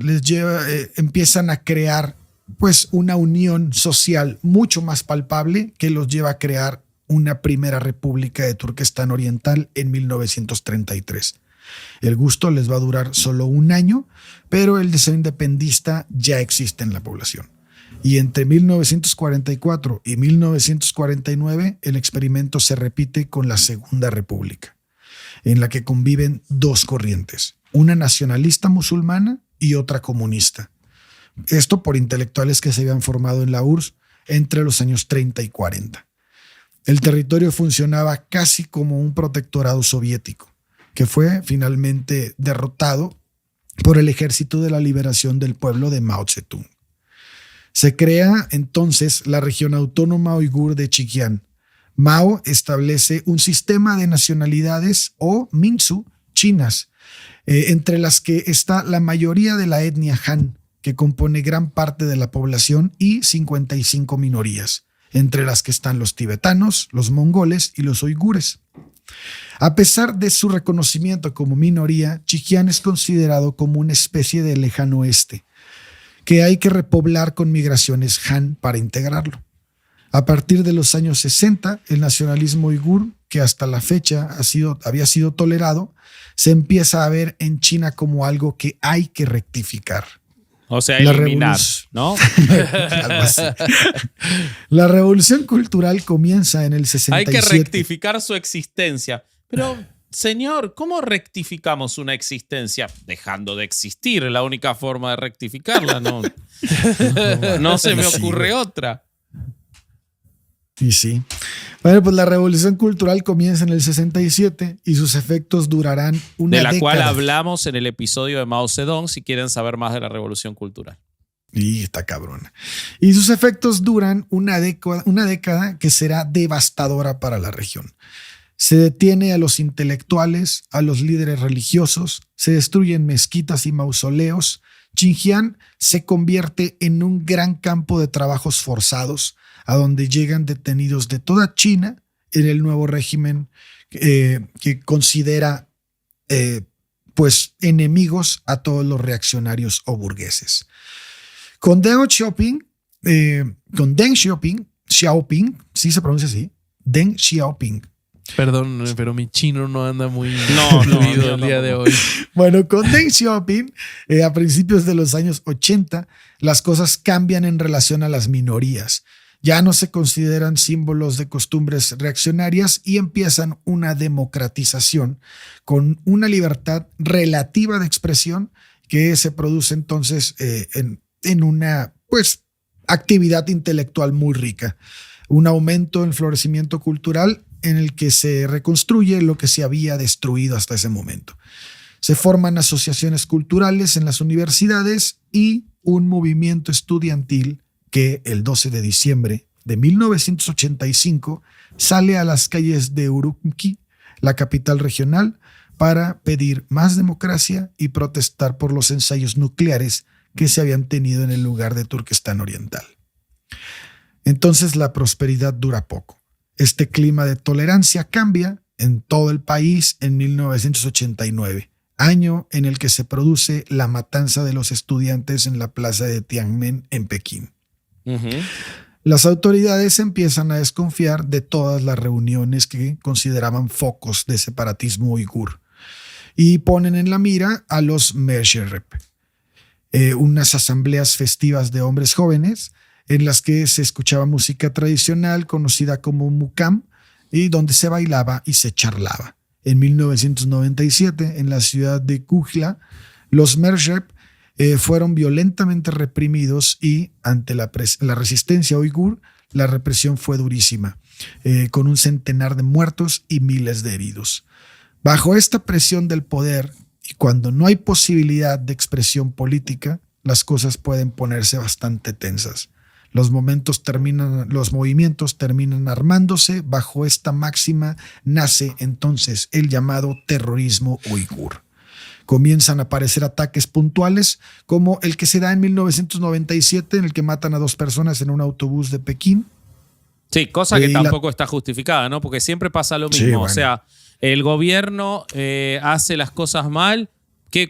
empiezan a crear pues una unión social mucho más palpable que los lleva a crear una primera república de Turquestán Oriental en 1933. El gusto les va a durar solo un año, pero el deseo independentista ya existe en la población. Y entre 1944 y 1949 el experimento se repite con la Segunda República, en la que conviven dos corrientes, una nacionalista musulmana y otra comunista. Esto por intelectuales que se habían formado en la URSS entre los años 30 y 40. El territorio funcionaba casi como un protectorado soviético, que fue finalmente derrotado por el Ejército de la Liberación del Pueblo de Mao Zedong. Se crea entonces la región autónoma uigur de Xinjiang. Mao establece un sistema de nacionalidades o Minsu chinas, entre las que está la mayoría de la etnia Han, que compone gran parte de la población, y 55 minorías, entre las que están los tibetanos, los mongoles y los uigures. A pesar de su reconocimiento como minoría, Xinjiang es considerado como una especie de lejano oeste, que hay que repoblar con migraciones Han para integrarlo. A partir de los años 60, el nacionalismo uigur, que hasta la fecha había sido tolerado, se empieza a ver en China como algo que hay que rectificar. O sea, eliminar, ¿no? Algo así. La revolución cultural comienza en el 67. Hay que rectificar su existencia. Pero, señor, ¿cómo rectificamos una existencia? Dejando de existir, la única forma de rectificarla, ¿no? No se me ocurre otra. Y sí. Bueno, pues la revolución cultural comienza en el 67 y sus efectos durarán una década. De la cual hablamos en el episodio de Mao Zedong, si quieren saber más de la revolución cultural. Y está cabrona. Y sus efectos duran una década que será devastadora para la región. Se detiene a los intelectuales, a los líderes religiosos, se destruyen mezquitas y mausoleos. Xinjiang se convierte en un gran campo de trabajos forzados, a donde llegan detenidos de toda China en el nuevo régimen que considera pues enemigos a todos los reaccionarios o burgueses. Con Deng Xiaoping, sí se pronuncia así, Deng Xiaoping. Perdón, pero mi chino no anda muy fluido el día de hoy. Bueno, con Deng Xiaoping, a principios de los años 80, las cosas cambian en relación a las minorías. Ya no se consideran símbolos de costumbres reaccionarias y empiezan una democratización con una libertad relativa de expresión que se produce entonces en una pues, actividad intelectual muy rica. Un aumento en florecimiento cultural en el que se reconstruye lo que se había destruido hasta ese momento. Se forman asociaciones culturales en las universidades y un movimiento estudiantil que el 12 de diciembre de 1985 sale a las calles de Urumqi, la capital regional, para pedir más democracia y protestar por los ensayos nucleares que se habían tenido en el lugar de Turquestán Oriental. Entonces la prosperidad dura poco. Este clima de tolerancia cambia en todo el país en 1989, año en el que se produce la matanza de los estudiantes en la plaza de Tiananmen en Pekín. Las autoridades empiezan a desconfiar de todas las reuniones que consideraban focos de separatismo uigur y ponen en la mira a los Merscherep, unas asambleas festivas de hombres jóvenes en las que se escuchaba música tradicional conocida como mukam y donde se bailaba y se charlaba. En 1997, en la ciudad de Kujla, los Merzhep fueron violentamente reprimidos y ante la resistencia uigur, la represión fue durísima, con un centenar de muertos y miles de heridos. Bajo esta presión del poder y cuando no hay posibilidad de expresión política, las cosas pueden ponerse bastante tensas. Los movimientos terminan armándose. Bajo esta máxima nace entonces el llamado terrorismo uigur. Comienzan a aparecer ataques puntuales como el que se da en 1997 en el que matan a 2 personas en un autobús de Pekín. Sí, cosa que tampoco está justificada, ¿no? Porque siempre pasa lo mismo. Sí, bueno. O sea, el gobierno hace las cosas mal.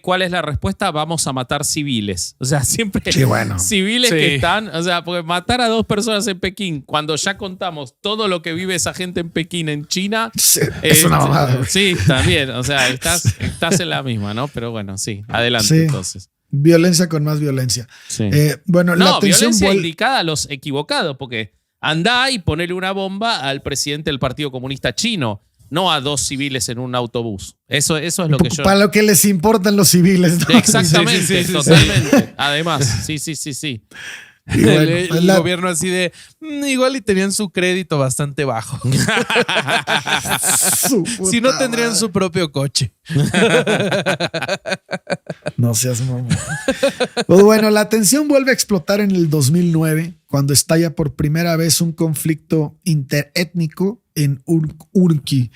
¿Cuál es la respuesta? Vamos a matar civiles. O sea, siempre civiles que están... O sea, porque matar a 2 personas en Pekín, cuando ya contamos todo lo que vive esa gente en Pekín, en China... Sí, es una mamada. Sí, también. O sea, estás en la misma, ¿no? Pero bueno, sí. Adelante, entonces. Violencia con más violencia. Sí. Bueno, la atención violencia indicada a los equivocados, porque andá y ponele una bomba al presidente del Partido Comunista Chino. No a 2 civiles en un autobús. Eso es lo que yo... Para lo que les importan los civiles, ¿no? Exactamente, totalmente. Además, sí. Y bueno, el gobierno así de... igual y tenían su crédito bastante bajo. Si no, tendrían su propio coche. No seas mamón. Pues bueno, la tensión vuelve a explotar en el 2009, cuando estalla por primera vez un conflicto interétnico en Urumqi.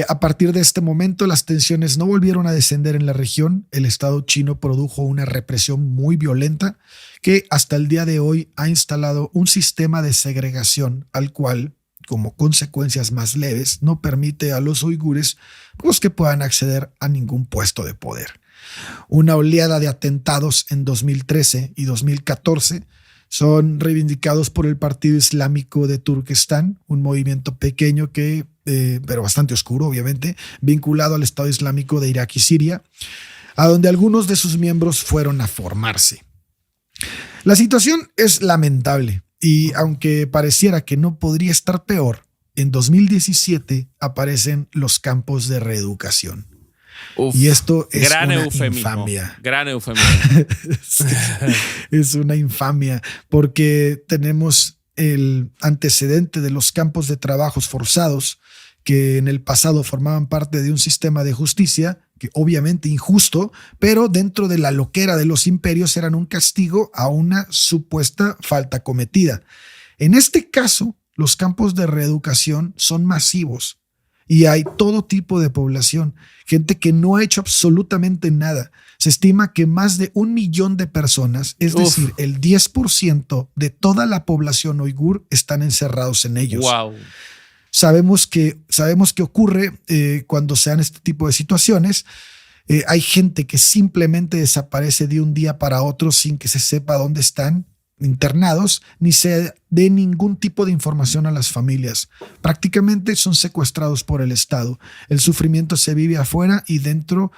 A partir de este momento, las tensiones no volvieron a descender en la región. El Estado chino produjo una represión muy violenta que hasta el día de hoy ha instalado un sistema de segregación al cual, como consecuencias más leves, no permite a los uigures pues, que puedan acceder a ningún puesto de poder. Una oleada de atentados en 2013 y 2014 son reivindicados por el Partido Islámico de Turquestán, un movimiento pequeño pero bastante oscuro, obviamente, vinculado al Estado Islámico de Irak y Siria, a donde algunos de sus miembros fueron a formarse. La situación es lamentable y aunque pareciera que no podría estar peor, en 2017 aparecen los campos de reeducación. Uf, y esto es gran una eufemismo, infamia. Gran eufemismo. Es una infamia porque tenemos el antecedente de los campos de trabajos forzados que en el pasado formaban parte de un sistema de justicia que obviamente injusto, pero dentro de la loquera de los imperios eran un castigo a una supuesta falta cometida. En este caso, los campos de reeducación son masivos y hay todo tipo de población, gente que no ha hecho absolutamente nada. Se estima que más de 1 millón de personas, es decir, el 10% de toda la población uigur, están encerrados en ellos. Wow. Sabemos que ocurre cuando se dan este tipo de situaciones. Hay gente que simplemente desaparece de un día para otro sin que se sepa dónde están internados, ni se dé ningún tipo de información a las familias. Prácticamente son secuestrados por el Estado. El sufrimiento se vive afuera y dentro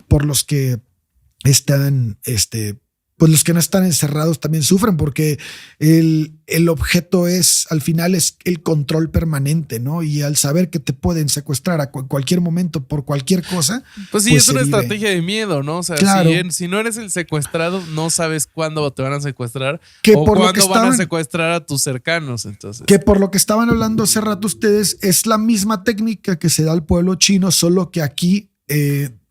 por los que están pues los que no están encerrados también sufren porque el objeto al final es el control permanente, ¿no? Y al saber que te pueden secuestrar a cualquier momento por cualquier cosa. Pues sí, es una estrategia de miedo, ¿no? O sea, claro, si no eres el secuestrado, no sabes cuándo te van a secuestrar o cuándo van a secuestrar a tus cercanos. Entonces, que por lo que estaban hablando hace rato ustedes, es la misma técnica que se da al pueblo chino, solo que aquí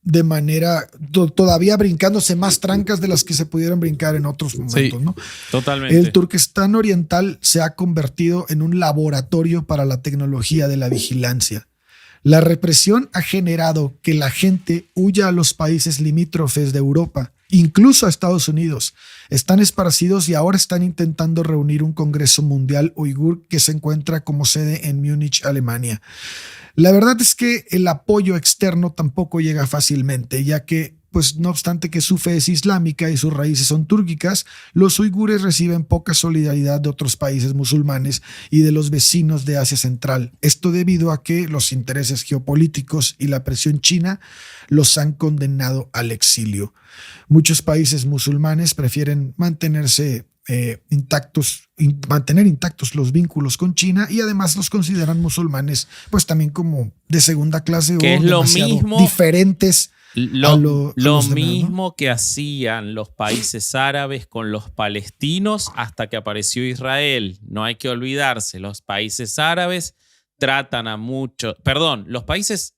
de manera todavía brincándose más trancas de las que se pudieran brincar en otros momentos, sí, ¿no? Totalmente. El Turquestán Oriental se ha convertido en un laboratorio para la tecnología de la vigilancia. La represión ha generado que la gente huya a los países limítrofes de Europa, incluso a Estados Unidos. Están esparcidos y ahora están intentando reunir un Congreso Mundial Uigur que se encuentra como sede en Múnich, Alemania. La verdad es que el apoyo externo tampoco llega fácilmente, ya que, pues no obstante que su fe es islámica y sus raíces son túrquicas, los uigures reciben poca solidaridad de otros países musulmanes y de los vecinos de Asia Central. Esto debido a que los intereses geopolíticos y la presión china los han condenado al exilio. Muchos países musulmanes prefieren mantenerse mantener intactos los vínculos con China, y además los consideran musulmanes pues también como de segunda clase que o es lo demasiado mismo, diferentes lo los demás, mismo ¿no? que hacían los países árabes con los palestinos hasta que apareció Israel. No hay que olvidarse, los países árabes tratan a muchos, perdón, los países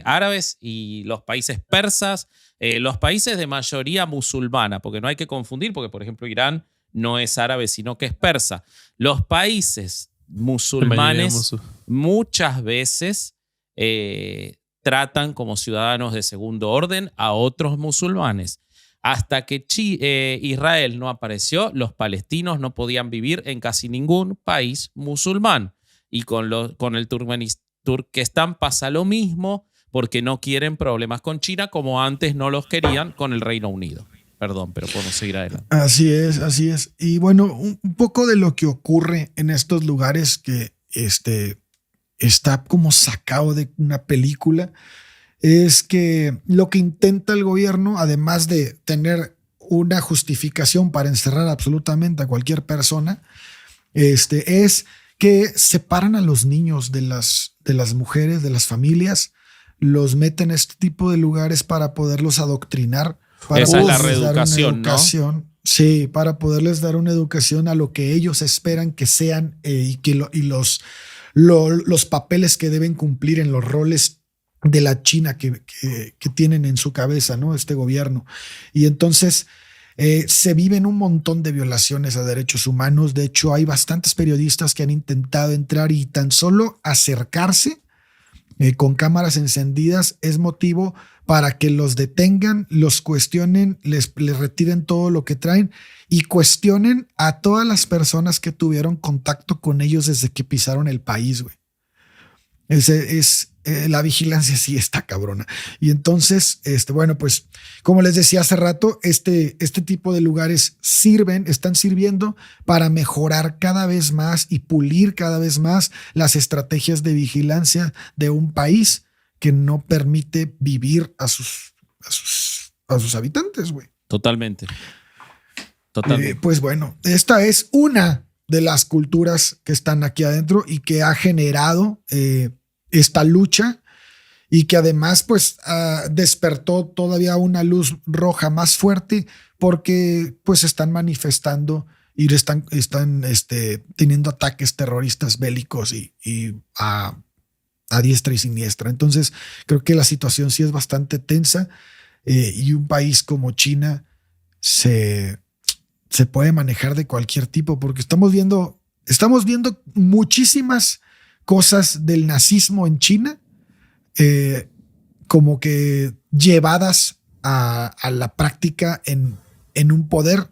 árabes y los países persas, los países de mayoría musulmana, porque no hay que confundir, porque por ejemplo Irán no es árabe, sino que es persa. Los países musulmanes muchas veces tratan como ciudadanos de segundo orden a otros musulmanes. Hasta que Israel no apareció, los palestinos no podían vivir en casi ningún país musulmán. Y con el Turquestán pasa lo mismo, porque no quieren problemas con China como antes no los querían con el Reino Unido. Perdón, pero podemos seguir adelante. Así es, así es. Y bueno, un poco de lo que ocurre en estos lugares que está como sacado de una película es que lo que intenta el gobierno, además de tener una justificación para encerrar absolutamente a cualquier persona, es que separan a los niños de las mujeres, de las familias, los meten en este tipo de lugares para poderlos adoctrinar. Para esa es la poderles dar una reeducación, ¿no? Sí, para poderles dar una educación a lo que ellos esperan que sean y los papeles que deben cumplir en los roles de la China que tienen en su cabeza, ¿no? Este gobierno. Y entonces se viven un montón de violaciones a derechos humanos. De hecho, hay bastantes periodistas que han intentado entrar y tan solo acercarse con cámaras encendidas es motivo para que los detengan, los cuestionen, les retiren todo lo que traen y cuestionen a todas las personas que tuvieron contacto con ellos desde que pisaron el país, güey. La vigilancia sí está cabrona. Y entonces, bueno, pues como les decía hace rato, este tipo de lugares están sirviendo para mejorar cada vez más y pulir cada vez más las estrategias de vigilancia de un país que no permite vivir a sus habitantes, güey. Totalmente. Pues bueno, esta es una de las culturas que están aquí adentro y que ha generado esta lucha y que además pues despertó todavía una luz roja más fuerte porque pues están manifestando y están teniendo ataques terroristas bélicos y a diestra y siniestra. Entonces creo que la situación sí es bastante tensa y un país como China se puede manejar de cualquier tipo porque estamos viendo muchísimas cosas del nazismo en China como que llevadas a la práctica en un poder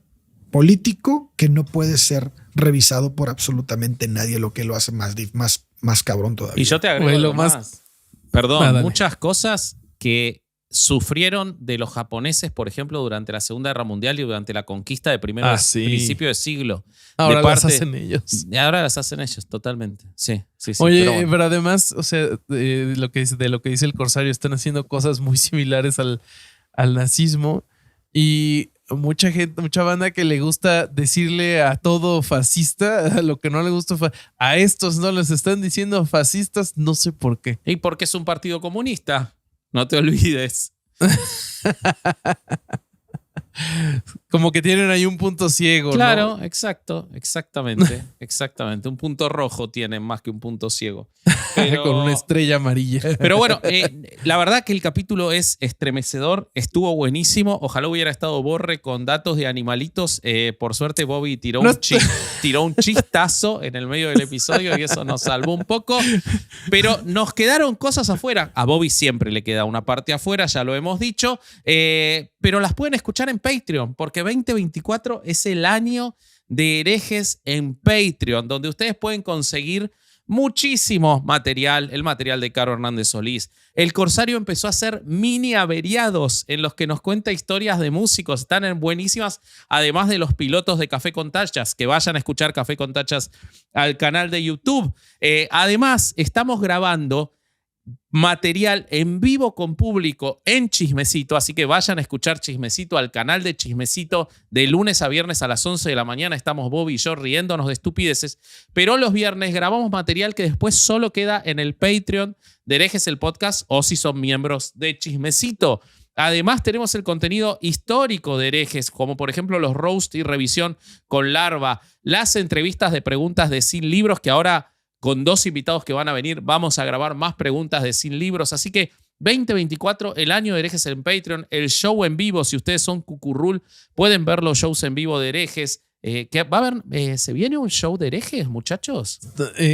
político que no puede ser revisado por absolutamente nadie, lo que lo hace más cabrón todavía. Y yo te agrego Bueno, algo más. Perdón, Dale. muchas cosas que sufrieron de los japoneses, por ejemplo, durante la Segunda Guerra Mundial y durante la conquista de principio de siglo. Ahora de las hacen ellos. Ahora las hacen ellos, totalmente. Sí. Oye, pero bueno. pero además, o sea, de lo que dice el Corsario, están haciendo cosas muy similares al nazismo y mucha banda que le gusta decirle a todo fascista, a lo que no le gusta, a estos no les están diciendo fascistas, no sé por qué. Y porque es un partido comunista, no te olvides. Como que tienen ahí un punto ciego, Claro, ¿no? exactamente. Un punto rojo tienen más que un punto ciego. Con una estrella amarilla. Pero bueno, la verdad que el capítulo es estremecedor, estuvo buenísimo. Ojalá hubiera estado Borre con datos de animalitos. Por suerte Bobby tiró un chistazo en el medio del episodio y eso nos salvó un poco. Pero nos quedaron cosas afuera. A Bobby siempre le queda una parte afuera, ya lo hemos dicho. Pero las pueden escuchar en Patreon, porque 2024 es el año de herejes en Patreon, donde ustedes pueden conseguir muchísimo material, el material de Caro Hernández Solís. El Corsario empezó a hacer mini averiados en los que nos cuenta historias de músicos, están buenísimas, además de los pilotos de Café con Tachas, que vayan a escuchar Café con Tachas al canal de YouTube. Además, estamos grabando material en vivo con público en Chismecito, así que vayan a escuchar Chismecito al canal de Chismecito de lunes a viernes a las 11 de la mañana. Estamos Bobby y yo riéndonos de estupideces, pero los viernes grabamos material que después solo queda en el Patreon de Herejes el Podcast o si son miembros de Chismecito. Además tenemos el contenido histórico de Herejes, como por ejemplo los roast y revisión con Larva, las entrevistas de preguntas de Sin Libros, que ahora con 2 invitados que van a venir vamos a grabar más preguntas de Sin Libros. Así que 2024, el año de Herejes en Patreon, el show en vivo. Si ustedes son Cucurrul, pueden ver los shows en vivo de Herejes. ¿Que va a haber, ¿se viene un show de Herejes, muchachos?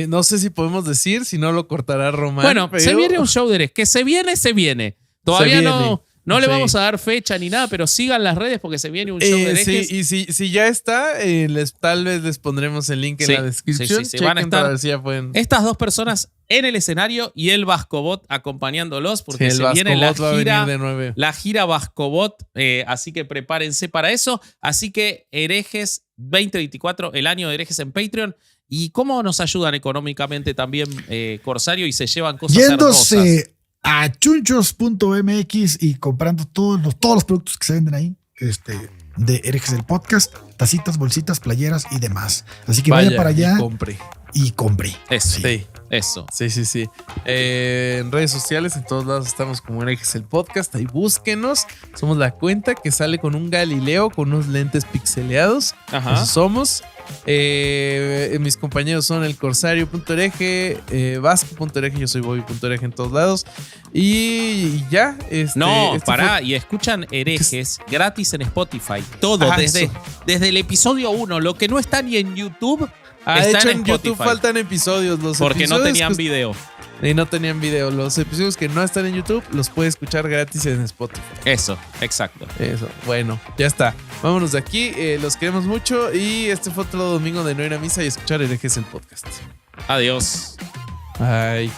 No sé si podemos decir, si no lo cortará Román. Bueno, pero se viene un show de Herejes. Que se viene. Todavía Se viene. no le Sí. vamos a dar fecha ni nada, pero sigan las redes porque se viene un show de Herejes. Sí, y si ya está, tal vez les pondremos el link Sí, en la descripción. sí, van a Chequen estar para ver si ya pueden. Estas 2 personas en el escenario y el Vascobot acompañándolos porque Sí, el se viene la Vascobot va a gira, venir de nuevo. la gira Vascobot, así que prepárense para eso. Así que Herejes 2024, el año de Herejes en Patreon. ¿Y cómo nos ayudan económicamente también, Corsario? Y se llevan cosas hermosas. Yéndose a chunchos.mx y comprando todos los productos que se venden ahí, de Herejes el Podcast, tacitas, bolsitas, playeras y demás. Así que vaya para allá y compre. Eso, Sí. eso. Sí. En redes sociales, en todos lados estamos como Herejes el Podcast. Ahí búsquenos. Somos la cuenta que sale con un Galileo, con unos lentes pixeleados. Ajá. Eso somos. Mis compañeros son el Corsario.hereje, Vasco.hereje, yo soy Bobby.hereje en todos lados. Y ya. No, este pará, fue- y escuchan Herejes gratis en Spotify. Todo, Ah, desde el episodio 1. Lo que no está ni en YouTube, de está hecho, en en YouTube Spotify. faltan episodios. Porque no episodios tenían que- video. Y no tenían video. Los episodios que no están en YouTube los puedes escuchar gratis en Spotify. Eso, exacto. Eso, bueno, ya está. Vámonos de aquí. Los queremos mucho. Y este fue otro domingo de no ir a misa y escuchar Herejes el Podcast. Adiós. Bye.